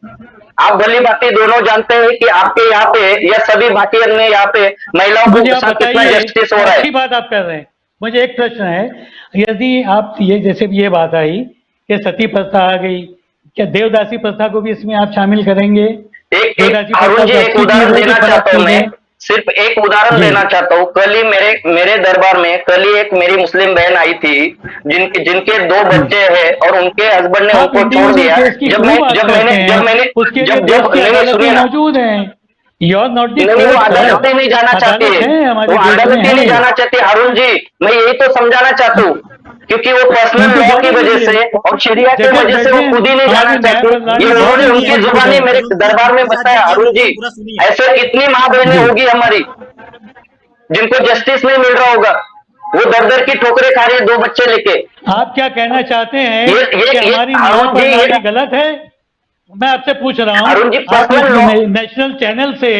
आप भली बात दोनों जानते हैं कि आपके यहाँ पे या सभी बाकी अन्य यहाँ पे महिलाओं मुझे के आप साथ कितना बताइए, जस्टिस हो रहा है। अच्छी बात आप कर रहे हैं। मुझे एक प्रश्न है, यदि आप ये जैसे ये बात आई कि सती प्रथा आ गई, क्या देवदासी प्रथा को भी इसमें आप शामिल करेंगे? एक देवदासी अरुण प्रथा जी, को एक अच्छी चीज उदाहरण है कि देना खराब चाहता हूँ चीज है? मैं, सिर्फ एक उदाहरण जी। देना चाहता हूँ। कल ही मेरे दरबार में कल ही एक मेरी मुस्लिम बहन आई थी, जिनके 2 बच्चे हैं और उनके हस्बैंड ने आप उनको छोड़ इंडिविजुअल दिया। केस की क्यों बात करते हैं? उसके लिए देश की नहीं नहीं, अदालतें सुनिए ना, मौजूद हैं। यू आर नॉट दी नहीं वो कोर्ट सर। अदालत ही नहीं जाना चाहती अदालत है, है, हमारे वो देश में अदालत ही नहीं है। जाना चाहती। अरुण जी, मैं यही तो समझाना चाहता हूँ, क्योंकि वो पर्सनल उनको लॉ की जाने वजह दीजिए, से और शरिया की जजेस वजह से बैठे वो हैं, खुद ही नहीं जाना हमारी न्याय चाहती। प्रणाली ये बहुत उन्होंने ही उनकी मजबूत जुबानी है। मेरे दरबार में बताया। अरुण जी, पूरा सुनिए। ऐसे कितनी माँ बहनें जी। होगी हमारी जिनको जस्टिस नहीं मिल रहा होगा, वो दर दर की ठोकरें खा रही है 2 बच्चे लेके। आप क्या कहना चाहते हैं कि ये हमारी न्याय अरुण जी, प्रणाली गलत है? मैं आपसे पूछ रहा हूँ, अरुण जी आप इस पर्सनल लॉ नेशनल चैनल से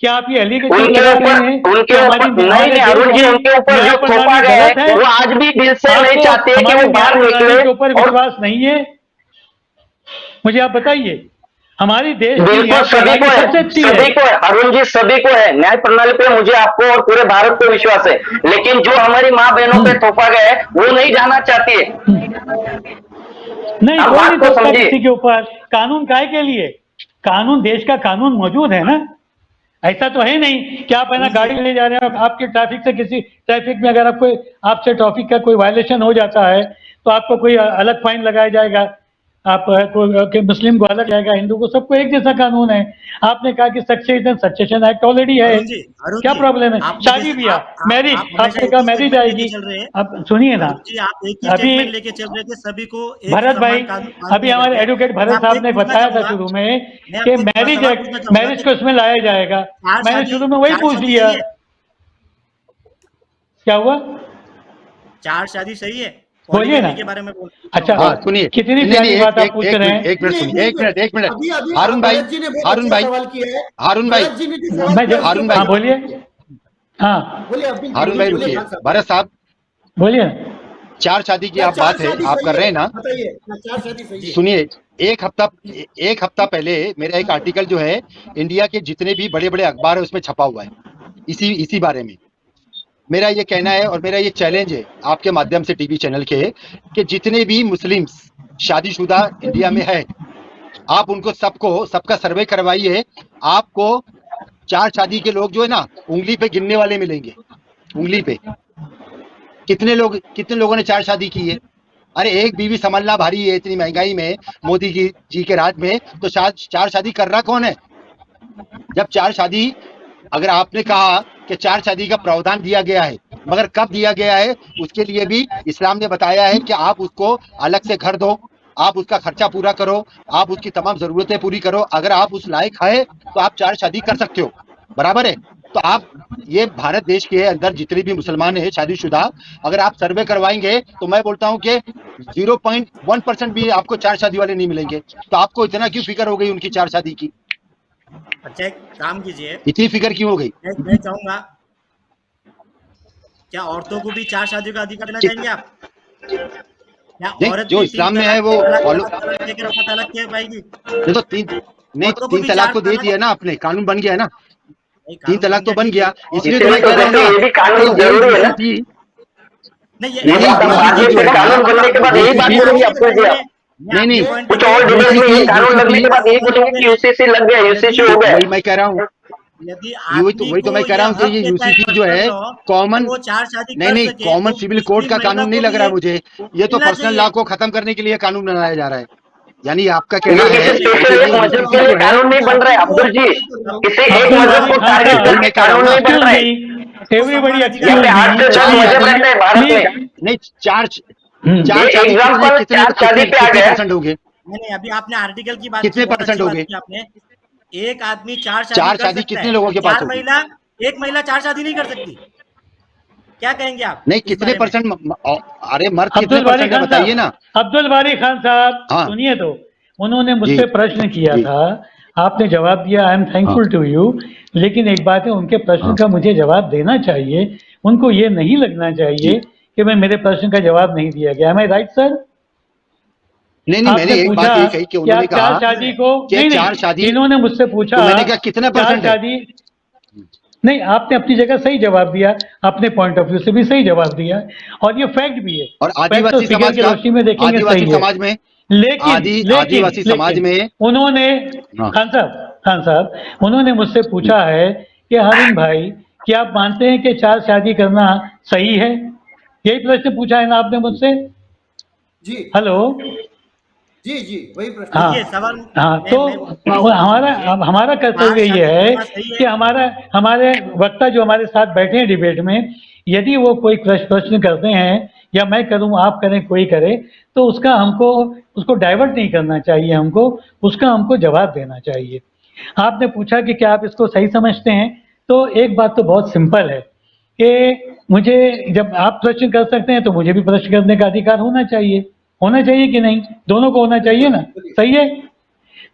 क्या आप ये एलिगेशन उनके लगा रहे ऊपर हैं कि नहीं हमारे नहीं, देश अरुण जी, की उनके ऊपर न्याय जो थोपा प्रणाली गया गलत है है? वो आज भी दिल से नहीं आपको चाहते हैं कि हमारी वो न्याय बाहर प्रणाली निकले। के ऊपर और विश्वास नहीं है? मुझे आप बताइए, हमारी देश की न्याय बिल्कुल सभी को प्रणाली है, सबसे अच्छी है। सभी को है अरुण जी, सभी को है। न्याय प्रणाली पे मुझे, आपको और पूरे भारत को विश्वास है, लेकिन जो हमारी माँ बहनों पे थोपा गया है वो नहीं जाना चाहती है। नहीं, आप कोई बात नहीं को थोपता समझिए। किसी के ऊपर। कानून काहे के लिए? कानून, देश का कानून मौजूद है ना। ऐसा तो है नहीं कि आप है ना गाड़ी ले जा रहे हैं, आपके ट्रैफिक से किसी ट्रैफिक में अगर आपको आपसे ट्रैफिक का कोई वायलेशन हो जाता है तो आपको कोई अलग फाइन लगाया जाएगा, आप मुस्लिम को अलग जाएगा, हिंदू को, सबको एक जैसा कानून है। आपने कहा कि सक्सेशन एक्ट ऑलरेडी है, अरुण क्या जी, प्रॉब्लम है? आपने शादी जैसे ब्याह, मैरिज, आप हमेशा आपने एक कहा ही मैरिज स्टेटमेंट लेके आएगी। चल रहे हैं। अब सुनिए ना, अरुण जी, आप एक ही अभी स्टेटमेंट लेके चल रहे थे, सभी को एक भरत भाई, समान कानून अभी मिलेगा हमारे क्या? एडवोकेट मैं भरत आपको साहब एक ने पूछना बताया था चाहूंगा, शुरू में मैं कि आपको एक मैरिज सवाल पूछना चाहूंगा मैरिज कि को इसमें लाया जाएगा। मैंने शुरू में वही पूछ लिया, क्या हुआ? चार शादी सही है? बोलिए ना। पॉलीगैमी के बारे में बोल अच्छा, हाँ सुनिए, कितनी नहीं प्यारी नहीं, बात आप पूछ रहे हैं। एक मिनट सुनिए, एक मिनट अभी अभी हारून भाई, भरत जी ने बहुत हारून अच्छा भाई, सवाल किया है। हारून भाई, भरत जी ने जो सवाल मैं किया जब, उसके हारून ऊपर भाई, हाँ बोलिए, हाँ बोलिए अब्दुल जी, हारून भाई बोलिए रुकिए, खान साहब। भरत साहब, बोलिए। 4 शादी की क्या आप चार बात है, शादी आप सही कर रहे है? हैं ना। बताइए, क्या 4 शादी सही है? सुनिए, एक हफ्ता पहले मेरा एक आर्टिकल जो है इंडिया के जितने भी बड़े बड़े अखबार है उसमें छपा हुआ है इसी बारे में। मेरा ये कहना है और मेरा ये चैलेंज है आपके माध्यम से टीवी चैनल के, कि जितने भी मुस्लिम्स शादीशुदा इंडिया में है, आप उनको सबका सर्वे करवाइए। आपको 4 शादी के लोग जो है ना उंगली पे गिनने वाले मिलेंगे, उंगली पे। कितने लोगों ने 4 शादी की है? अरे एक बीवी संभालना भारी है इतनी महंगाई में, मोदी जी के राज में, तो 4 शादी कर रहा कौन है? जब 4 शादी, अगर आपने कहा कि 4 शादी का प्रावधान दिया गया है, मगर कब दिया गया है उसके लिए भी इस्लाम ने बताया है कि आप उसको अलग से घर दो, आप उसका खर्चा पूरा करो, आप उसकी तमाम जरूरतें पूरी करो। अगर आप उस लायक है तो आप 4 शादी कर सकते हो, बराबर है। तो आप ये भारत देश के अंदर जितने भी मुसलमान है शादीशुदा, अगर आप सर्वे करवाएंगे तो मैं बोलता हूं कि 0.1% भी आपको 4 शादी वाले नहीं मिलेंगे। तो आपको इतना क्यों फिक्र हो गई उनकी 4 शादी की? अच्छा एक काम कीजिए, इतनी फिक्र क्यों हो गई? मैं चाहूंगा, क्या औरतों को भी 4 शादियों का अधिकार देना चाहेंगे आप? क्या नहीं, औरत जो भी इस्लाम 3 में है वो फॉलो, तलाक लेकर अपना तलाक कह पाएगी? ये तो 3 तलाक तो दे दिया ना आपने, कानून बन गया है ना, 3 तलाक तो बन गया। इसलिए तो मैं कह रहा हूँ ना, ये भी कानून जरूरी है ना। नहीं ये बात हम बाद में, फिर कानून बनने के बाद यही बात करेंगे आपको जी आप। नहीं, कुछ और डिटेल में ये कानून लगने के बाद यही पूछेंगे कि यूसीसी लग गया, यूसीसी हो गया। वही मैं कह रहा हूँ, यदि वही तो मैं कह रहा हूँ कि ये यूसीसी जो है कॉमन, वो 4 शादी नहीं कर सके, कॉमन तो सिविल कोड का मुस्लिम कानून महिला नहीं को लग भी रहा है मुझे, ये तो मिलना पर्सनल चाहिए। लॉ को खत्म करने के लिए कानून बनाया जा रहा है। यानी आपका कहना ये है किसी कि स्पेशल ये एक मजहब के यूसीसी लिए जो है, कानून नहीं बन रहा है अब्दुल जी, किसी एक अब्दुल मजहब बारी को खान टारगेट साहब, वही करके मैं कह रहा हूँ कानून ना, नहीं बन रहा है। एवरीबडी यहाँ पे 8 से 10 मजहब रहते हैं भारत में। नहीं 4 ये शादी एग्जाम्पल कितने 4 शादी पे आ कितने गए। परसेंट हो गए? नहीं, अभी आपने आर्टिकल की बात की, कितने बहुत परसेंट अच्छी हो बात गए? की आपने। एक आदमी 4 4 शादी कर शादी सकता कितने है, लोगों के पास 4 होगी? महिला, एक महिला 4 शादी नहीं कर सकती। क्या कहेंगे आप नहीं इस कितने बारे में? परसेंट? अरे मर्द कितने अब्दुल बारी परसेंट है खान बताइए ना। साहब, अब्दुल बारी खान साहब हाँ। सुनिए तो, उन्होंने जी मुझसे प्रश्न किया जी था, आपने जवाब दिया, आई एम हाँ थैंकफुल टू यू। लेकिन एक बात है, उनके प्रश्न हाँ का मुझे जवाब देना चाहिए, उनको ये नहीं लगना चाहिए जी। कि मैं मेरे प्रश्न का जवाब नहीं दिया गया। मैं राइट सर? नहीं मैंने आपने एक पूछा बात ये कही कि कि उन्होंने आप 4 कहा शादी को, कि नहीं 4 नहीं, शादी, इन्होंने मुझसे पूछा तो मैंने कहा कितने 4 परसेंट है? शादी, नहीं आपने अपनी जगह सही जवाब दिया, अपने पॉइंट ऑफ व्यू से भी सही जवाब दिया, और ये फैक्ट भी है। और फैक्ट तो फिगर की रोशनी में देखेंगे आदिवासी सही है, समाज में, लेकिन आदिवासी समाज में उन्होंने, हाँ खान साहब उन्होंने मुझसे पूछा है कि हारून भाई, क्या आप मानते हैं कि 4 शादी करना सही है? यही प्रश्न पूछा है ना आपने मुझसे? जी हेलो, जी वही प्रश्न। हाँ देखिए, सवाल हाँ, तो हमारा कर्तव्य ये है कि हमारे वक्ता जो हमारे साथ बैठे हैं डिबेट में, यदि वो कोई प्रश्न करते हैं, या मैं करूं, आप करें, कोई करे, तो उसको डाइवर्ट नहीं करना चाहिए, उसका हमको जवाब देना चाहिए। आपने पूछा कि क्या आप इसको सही समझते हैं, तो एक बात तो बहुत सिंपल है कि मुझे, जब आप प्रश्न कर सकते हैं तो मुझे भी प्रश्न करने का अधिकार होना चाहिए कि नहीं? दोनों को होना चाहिए ना, सही है?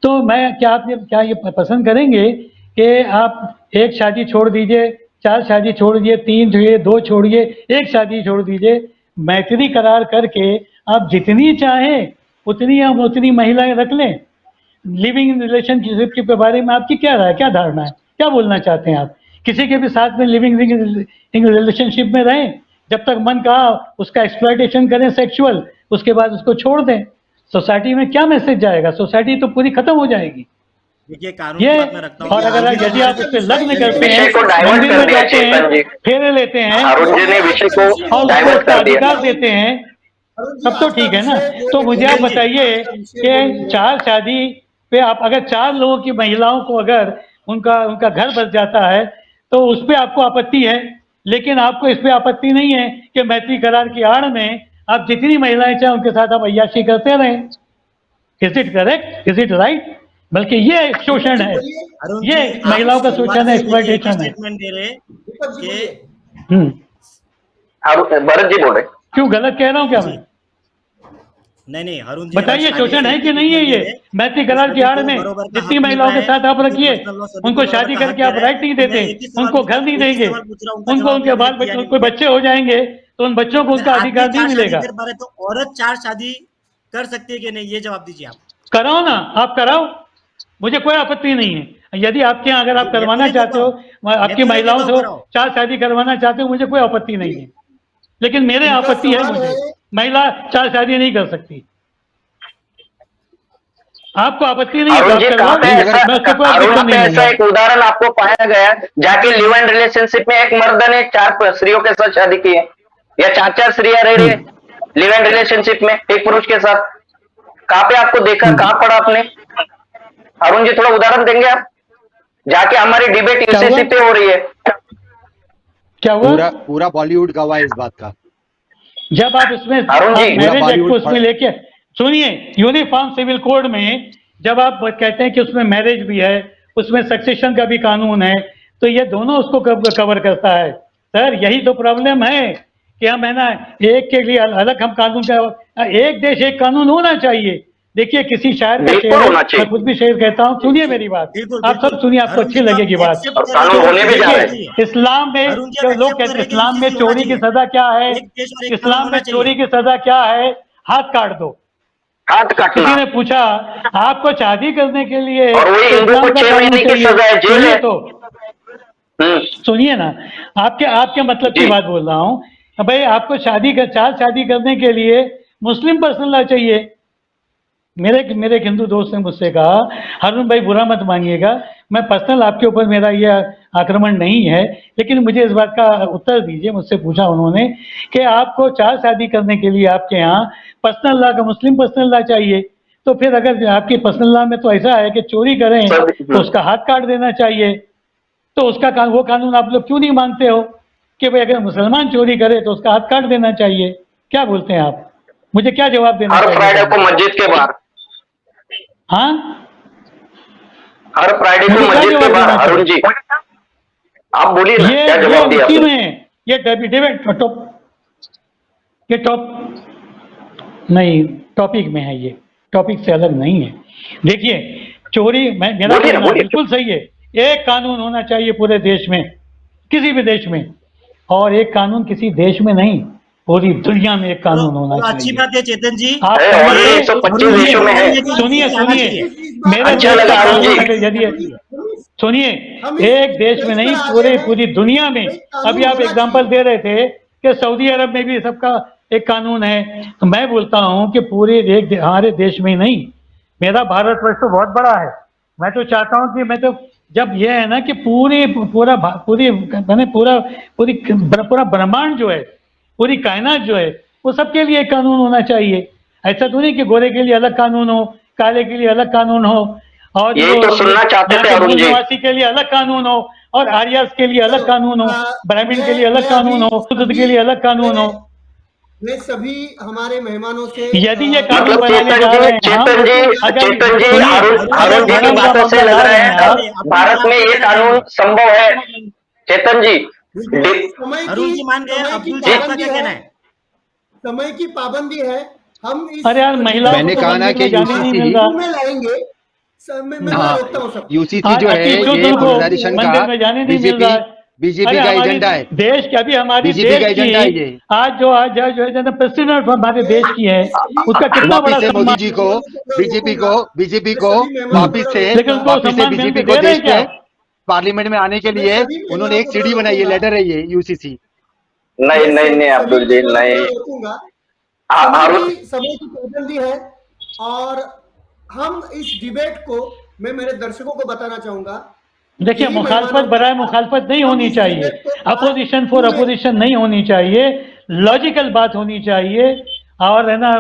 तो क्या ये पसंद करेंगे कि आप 1 शादी छोड़ दीजिए, 4 शादी छोड़ दीजिए, 3 छोड़िए, 2 छोड़िए, 1 शादी छोड़ दीजिए, मैत्री करार करके आप जितनी चाहें उतनी महिलाएं रख लें? लिविंग रिलेशनशिप के बारे में आपकी क्या राय, क्या धारणा है, क्या बोलना चाहते हैं आप? किसी के भी साथ में लिविंग रिलेशनशिप में रहें, जब तक मन कहा उसका एक्सप्लॉयटेशन करें सेक्सुअल, उसके बाद उसको छोड़ दें। सोसाइटी में क्या मैसेज जाएगा? सोसाइटी तो पूरी खत्म हो जाएगी। देखिए, कानून ये, की बात मैं रखता हूँ। और अगर यदि आप उस पर लग्न करते हैं, विषय को डाइवर्ट मंदिर कर में दिया जाते चेतन हैं, जी। फेरे लेते हैं, अरुण जी ने विषय को और उसको डाइवर्ट उसका कर दिया। अधिकार देते हैं, तब तो ठीक है ना? तो मुझे आप बताइए कि 4 शादी पे आप अगर 4 लोगों की महिलाओं को अगर उनका घर बस जाता है, तो उस पर आपको आपत्ति है, लेकिन आपको इस पे आपत्ति नहीं है कि मैत्री करार की आड़ में आप जितनी महिलाएं चाहें उनके साथ आप अय्याशी करते रहें। Is it correct? Is it right? बल्कि ये शोषण है, ये महिलाओं का शोषण है, एक्सप्लॉयटेशन है। स्टेटमेंट दे रहे कि भरत जी बोल रहे। क्यों गलत कह रहा हूँ क्या मैं? नहीं, अरुण जी बताइए, शोषण है कि नहीं है? ये मैत्री करार की आड़ में जितनी महिलाओं के साथ आप रखिए, उनको शादी करके आप राइट नहीं देते, उनको घर नहीं देंगे, उनको उनके बाल बच्चे, उनको बच्चे हो जाएंगे तो उन बच्चों को उनका अधिकार नहीं मिलेगा। तो औरत 4 शादी कर सकती है कि नहीं, ये जवाब दीजिए आप। कराओ ना, आप कराओ, मुझे कोई आपत्ति नहीं है। यदि आपके यहाँ अगर आप करवाना चाहते हो, आपकी महिलाओं से 4 शादी करवाना चाहते हो, मुझे कोई आपत्ति नहीं है, लेकिन मेरे आपत्ति है, मुझे महिला 4 शादी नहीं कर सकती। आपको आपत्ति नहीं है? अरुण जी, कहाँ पे ऐसा एक उदाहरण आपको पाया गया जाके लिव इन रिलेशनशिप में एक मर्द ने 4 स्त्रियों के साथ शादी की है? या 4-4 स्त्रियां रह रही है लिव इन रिलेशनशिप में एक पुरुष के साथ? कहाँ पे आपको देखा, कहाँ पढ़ा आपने? अरुण जी थोड़ा उदाहरण देंगे आप? जाके हमारी डिबेट क्या हुआ? यूसीसी पे हो रही है। क्या हुआ? पूरा पूरा बॉलीवुड गवाह है इस बात का। जब आप इसमें अरुण जी, मैरिज एक्ट को बॉलीवुड उसमें लेके सुनिए, यूनिफॉर्म सिविल कोड में जब आप कहते हैं कि उसमें मैरिज भी है, उसमें सक्सेशन का भी कानून है, तो ये दोनों उसको कवर करता है। सर यही तो प्रॉब्लम है कि हम है ना एक के लिए अलग हम कानून का, एक देश एक कानून होना चाहिए। देखिए किसी शायर का बिल्कुल शेर है, होना चाहिए। मैं खुद भी शेर कहता हूँ, सुनिए मेरी बात, बिल्कुल, आप सब बिल्कुल। सुनिए, आपको अरुण अच्छी जी को लगेगी आप बात। accept और कर कानून रहे होने भी जा रहे हैं। हैं। इस्लाम में अरुण जी, जो आप लोग accept कहते कर हैं रहे हैं कि इस्लाम में UCC होना चोरी की चाहिए। सजा क्या है, एक देश और एक कानून इस्लाम में होना चोरी चाहिए। की सजा क्या है, हाथ काट दो। हाथ किसी काटना, ने पूछा आपको शादी करने के लिए और वही तो हिंदू को इस्लाम का 6 कानून महीने की चाहिए। सजा है, जेल सुनिए है। तो, हम्म, सुनिए ना, आपके मतलब की जी। बात बोल रहा हूँ। भाई आपको शादी करने के लिए मुस्लिम पर्सन लॉ चाहिए। मेरे एक हिंदू दोस्त ने मुझसे कहा, हारून भाई बुरा मत मानिएगा, मैं पर्सनल आपके ऊपर मेरा ये आक्रमण नहीं है, लेकिन मुझे इस बात का उत्तर दीजिए। मुझसे पूछा उन्होंने कि आपको चार शादी करने के लिए आपके यहाँ पर्सनल लॉ का मुस्लिम पर्सनल लॉ चाहिए, तो फिर अगर आपकी पर्सनल लॉ में तो ऐसा है कि चोरी करें तो उसका हाथ काट देना चाहिए, तो उसका वो कानून आप लोग क्यों नहीं मानते हो कि भाई अगर मुसलमान चोरी करे तो उसका हाथ काट देना चाहिए? क्या बोलते हैं आप? मुझे क्या जवाब देना हर चाहिए? फ्राइडे को मस्जिद के बाहर, हाँ, हर फ्राइडे को मुझे क्या मस्जिद के जवाब बाहर। देना अरुण जी आप बोलिए ना, क्या ये जवाब दिया उसी आपने? में ये डिबेट ये नहीं, टॉपिक में है, ये टॉपिक से अलग नहीं है। देखिए चोरी, मेरा बोलिए ना, बोलना बोलिए। बिल्कुल सही है, एक कानून होना चाहिए पूरे देश में, किसी भी देश में, और एक कानून किसी देश में नहीं, पूरी दुनिया में एक कानून होना चलो, अच्छी चाहिए। बात है चेतन जी। आप अरे सहमत ऑलरेडी हैं? 125 अरुण जी देशों में है। सुनिए सुनिए, मेरे अच्छा देश लगा का अरुण जी। कानून अगर यदि सुनिए, हम एक देश में नहीं, पूरी दुनिया में। अभी आप एग्जांपल दे रहे थे कि सऊदी अरब में भी सबका एक कानून है, तो मैं बोलता हूं कि पूरे हमारे देश में नहीं, मेरा भारतवर्ष तो बहुत बड़ा है, मैं तो चाहता हूं कि मैं तो, जब यह है ना कि पूरा ब्रह्मांड जो है, पूरी कायनात जो है, वो सबके लिए एक कानून होना चाहिए। ऐसा तो नहीं कि गोरे के लिए अलग कानून हो, काले के लिए अलग कानून हो, और यही तो सुनना चाहते यहाँ थे के अरुण मूल जी। निवासी के लिए अलग कानून हो, और आर्यस के लिए अलग कानून हो, ब्राह्मण के लिए अलग कानून हो, शूद्र के लिए अलग कानून हो। मैं सभी हमारे मेहमानों से यदि ये कानून मतलब बनाने चेतन जा जी, रहे हैं हम, चेतन जी, अगर चेतन जी, सुनिए, अरुण जी की धर्म का बातों से मामला लग ला रहा रहे है हैं आप, भारत में ये कानून संभव है। चेतन जी, समय अरुण जी मान गए, समय की अब्दुल जी आपका पाबंदी क्या कहना है, है? समय की पाबंदी है। हम इस अरे यार महिलाओं को मैंने तो कहा ना मंदिर कि में जाने नहीं यूसीसी, मिल रहा। में लाएंगे। मैं हाँ, रोकता हूँ सबको। यूसीसी जो आज है 21 ये जून को ऑर्गेनाइजेशन का मंदिर में जाने नहीं मिल रहा है। बीजेपी अरे का हमारी एजेंडा है। देश की, अभी हमारी बीजेपी देश का एजेंडा है की ये। आज जो है ना प्रेसिडेंट हमारे देश की है, उसका कितना बड़ा वापिस से मोदी सम्मान, जी को, बीजेपी को वापिस से लेकिन उसको सम्मान में बीजेपी हमको को दे रहे देश हैं क्या? के पार्लियामेंट में आने के लिए उन्होंने एक सीढ़ी बनाई है, लेटर है ये यूसीसी। नहीं नहीं नहीं अब्दुल जी नहीं। समय की पाबंदी है, और हम इस डिबेट को, मैं मेरे दर्शकों को बताना चाहूंगा, देखिए यही मुखालफत मेहमानों बराए के साथ मुखालफत नहीं हम होनी इस चाहिए, डिबेट को अपोजिशन फॉर अपोजिशन नहीं होनी चाहिए, लॉजिकल बात होनी चाहिए, और है ना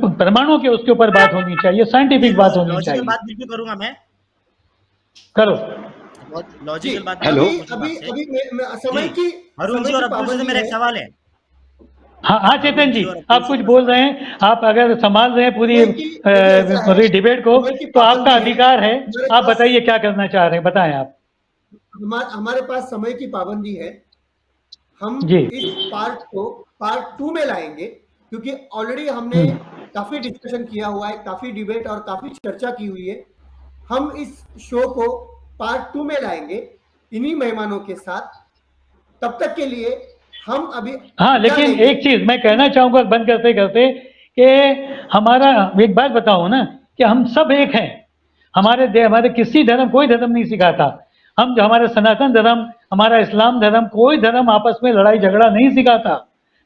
परमाणु के उसके ऊपर बात होनी चाहिए, साइंटिफिक बात होनी लॉजिकल चाहिए। बात बिल्कुल करूंगा मैं, करो। लॉजिकल बात अभी पूछूंगा अभी आपसे। अभी समय जी, की अरुण जी और अब्दुल जी से मेरा एक सवाल है। हाँ हाँ चेतन जी, आप कुछ बोल रहे हैं, आप अगर संभाल रहे हैं पूरी डिबेट को, तो आपका अधिकार है, आप बताइए क्या करना चाह रहे हैं, बताएं आप। हमारे पास समय की पाबंदी है। हम जी। इस पार्ट 2 में लाएंगे, क्योंकि ऑलरेडी हमने काफी डिस्कशन किया हुआ है, काफी डिबेट और काफी चर्चा की हुई है। हम इस शो को पार्ट 2 में लाएंगे इन्हीं मेहमानों के साथ। तब तक के लिए हम अभी, हाँ, लेकिन एक चीज मैं कहना चाहूंगा बंद करते करते, कि हमारा एक बात बताओ ना, कि हम सब एक हैं, हमारे किसी धर्म, कोई धर्म नहीं सिखाता, हम जो हमारे सनातन धर्म, हमारा इस्लाम धर्म, कोई धर्म आपस में लड़ाई झगड़ा नहीं सिखाता,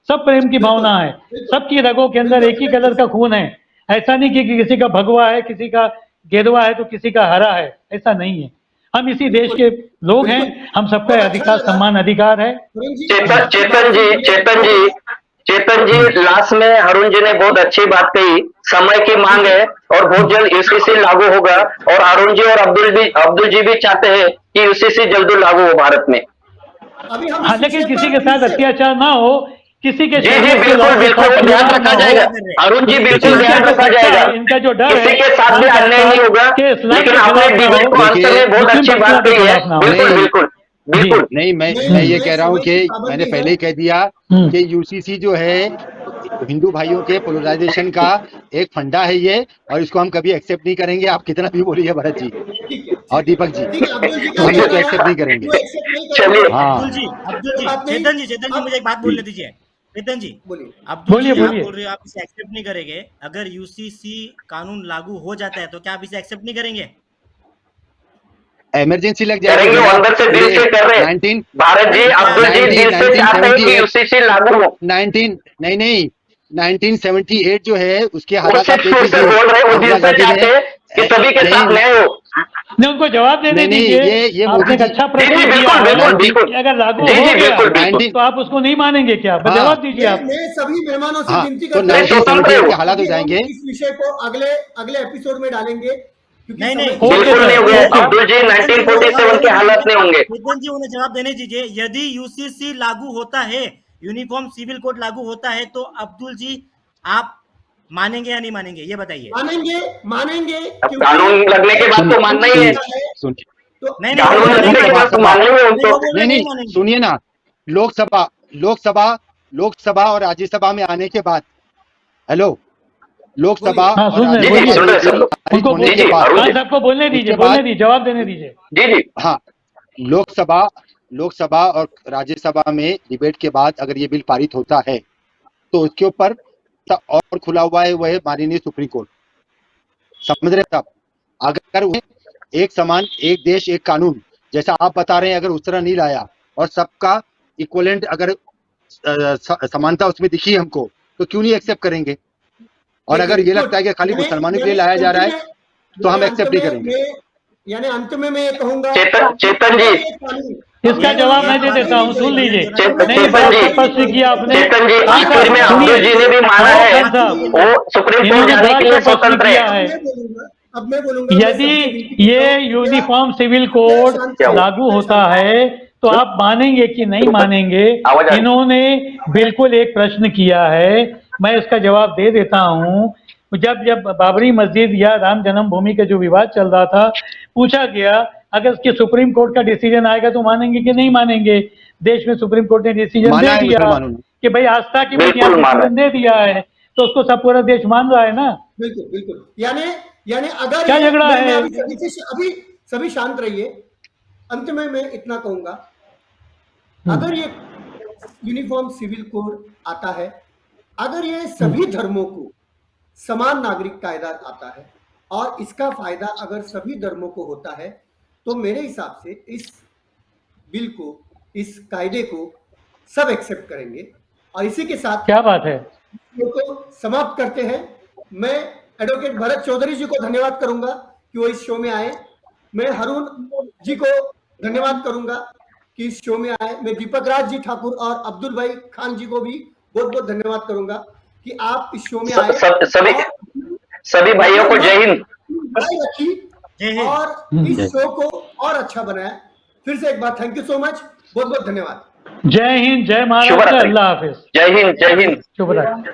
सब प्रेम की भावना है, सबकी रगों के अंदर एक ही कलर का खून है। ऐसा नहीं कि किसी का भगवा है, किसी का गेरुआ है तो किसी का हरा है, ऐसा नहीं है। हम इसी देश के लोग हैं, हम सबका अधिकार सम्मान अधिकार है। चेतन जी लास्ट में अरुण जी ने बहुत अच्छी बात कही, समय की मांग है और बहुत जल्द यूसीसी लागू होगा और अरुण जी और अब्दुल जी भी चाहते हैं कि यूसीसी जल्दी लागू हो भारत में। अभी हम हाँ, लेकिन किसी के साथ अत्याचार ना हो, किसी के जी बिल्कुल ध्यान रखा जाएगा अरुण जी, बिल्कुल ध्यान रखा जाएगा। इनका जो डर किसी के साथ भी अन्याय नहीं होगा, लेकिन आपने डिबेट को आंसर में बहुत अच्छी बात कही है। बिल्कुल नहीं, मैं ये कह रहा हूँ कि मैंने पहले ही कह दिया कि यूसीसी जो है हिंदू भाइयों के पोलराइजेशन का एक फंडा है ये, और इसको हम कभी एक्सेप्ट नहीं करेंगे। आप कितना भी बोलिए भरत जी और दीपक जी, हम इसको एक्सेप्ट नहीं करेंगे। चलिए अब्दुल जी चेतन जी मुझे एक बात बोलने दीजिए। चेतन जी बोलिए। अब्दुल जी, बोलिए। आप बोल रहे हो आप इसे एक्सेप्ट नहीं करेंगे, अगर यूसीसी कानून लागू हो जाता है तो क्या आप इसे एक्सेप्ट नहीं करेंगे? इमरजेंसी लग करेंगे, जाएगी। अंदर से दिल से कर रहे हैं भारत जी, अब्दुल जी दिल से चाहते हैं कि यूसीसी लागू हो। 1978 जो है उसके हालात आप देख बोल रहे हैं, वो दिल से चाहते हैं कि सभी के साथ न्याय हो। नहीं, उनको जवाब देने दीजिए। ये आपने मोदी एक जी, अच्छा प्रश्न किया है कि अगर लागू हो गया तो आप उसको नहीं मानेंगे क्या? जवाब दीजिए आप। मैं सभी मेहमानों से विनती तो करता हूं 1978 के हालात हो जाएंगे। इस विषय को अगले एपिसोड में डालेंगे, क्योंकि नहीं बिल्कुल नहीं होंगे अब्दुल जी, 1947 के हालात नहीं होंगे। चेतन जी उन्हें जवाब देने दीजिए। यदि यूसीसी लागू होता है, यूनिफॉर्म सिविल कोड लागू होता है, तो अब्दुल जी आप मानेंगे या नहीं मानेंगे, ये बताइए। मानेंगे कानून लगने के बाद तो मानना ही है। कानून लगने के बाद तो मानेंगे उनको। नहीं, सुनिए ना, लोकसभा और राज्यसभा में आने के बाद, हेलो, लोकसभा और उनको सबको बोलने दीजिए, जवाब देने दीजिए। जी हाँ, लोकसभा और राज्यसभा में डिबेट के बाद अगर ये बिल पारित होता है तो उसके ऊपर और खुला हुआ है वह माननीय सुप्रीम कोर्ट, समझ रहे तब अगर एक समान, एक देश एक कानून जैसा आप बता रहे हैं, अगर उस तरह नहीं लाया और सबका इक्वलेंट अगर समानता उसमें दिखी हमको, तो क्यों नहीं एक्सेप्ट करेंगे? और अगर ये लगता है कि खाली मुसलमानों के लिए लाया जा रहा है तो हम एक्सेप्ट नहीं करेंगे। यानी अंत में मैं ये कहूंगा, चेतन जी इसका जवाब मैं दे देता हूँ, सुन लीजिए। चेतन जी आखिर में अब्दुल जी ने भी माना है वो सुप्रीम कोर्ट जाने के लिए स्वतंत्र है। अब मैं बोलूंगा, यदि ये यूनिफॉर्म सिविल कोड लागू होता है तो आप मानेंगे कि नहीं मानेंगे? इन्होंने बिल्कुल एक प्रश्न किया है, मैं इसका जवाब दे देता हूँ। जब बाबरी मस्जिद या राम जन्मभूमि का जो विवाद चल रहा था, पूछा गया अगर इसके सुप्रीम कोर्ट का डिसीजन आएगा तो मानेंगे कि नहीं मानेंगे? देश में सुप्रीम कोर्ट ने डिसीजन दे दिया कि भाई आस्था की बुनियाद डिसीजन दे दिया है, तो उसको सब पूरा देश मान रहा है ना। बिल्कुल। यानी अगर क्या झगड़ा है? अभी सभी शांत रहिए। अंत में मैं इतना कहूंगा, अगर ये यूनिफॉर्म सिविल कोड आता है, अगर ये सभी धर्मों को समान नागरिक कायदा आता है और इसका फायदा अगर सभी धर्मों को होता है, तो मेरे हिसाब से इस बिल को, इस कायदे को सब एक्सेप्ट करेंगे। और इसी के साथ क्या बात है, तो समाप्त करते हैं। मैं एडवोकेट भरत चौधरी जी को धन्यवाद करूंगा कि वो इस शो में आए। मैं हरून जी को धन्यवाद करूंगा कि इस शो में आए। मैं दीपक राज जी ठाकुर और अब्दुल भाई खान जी को भी बहुत बहुत धन्यवाद करूंगा कि आप इस शो में आए। सभी भाइयों को जय हिंद रखी और इस शो को और अच्छा बनाया। फिर से एक बार थैंक यू सो मच, बहुत बहुत धन्यवाद। जय हिंद, जय महाराष्ट्र, अल्लाह हाफिज। जय हिंद, शुभ रात्रि।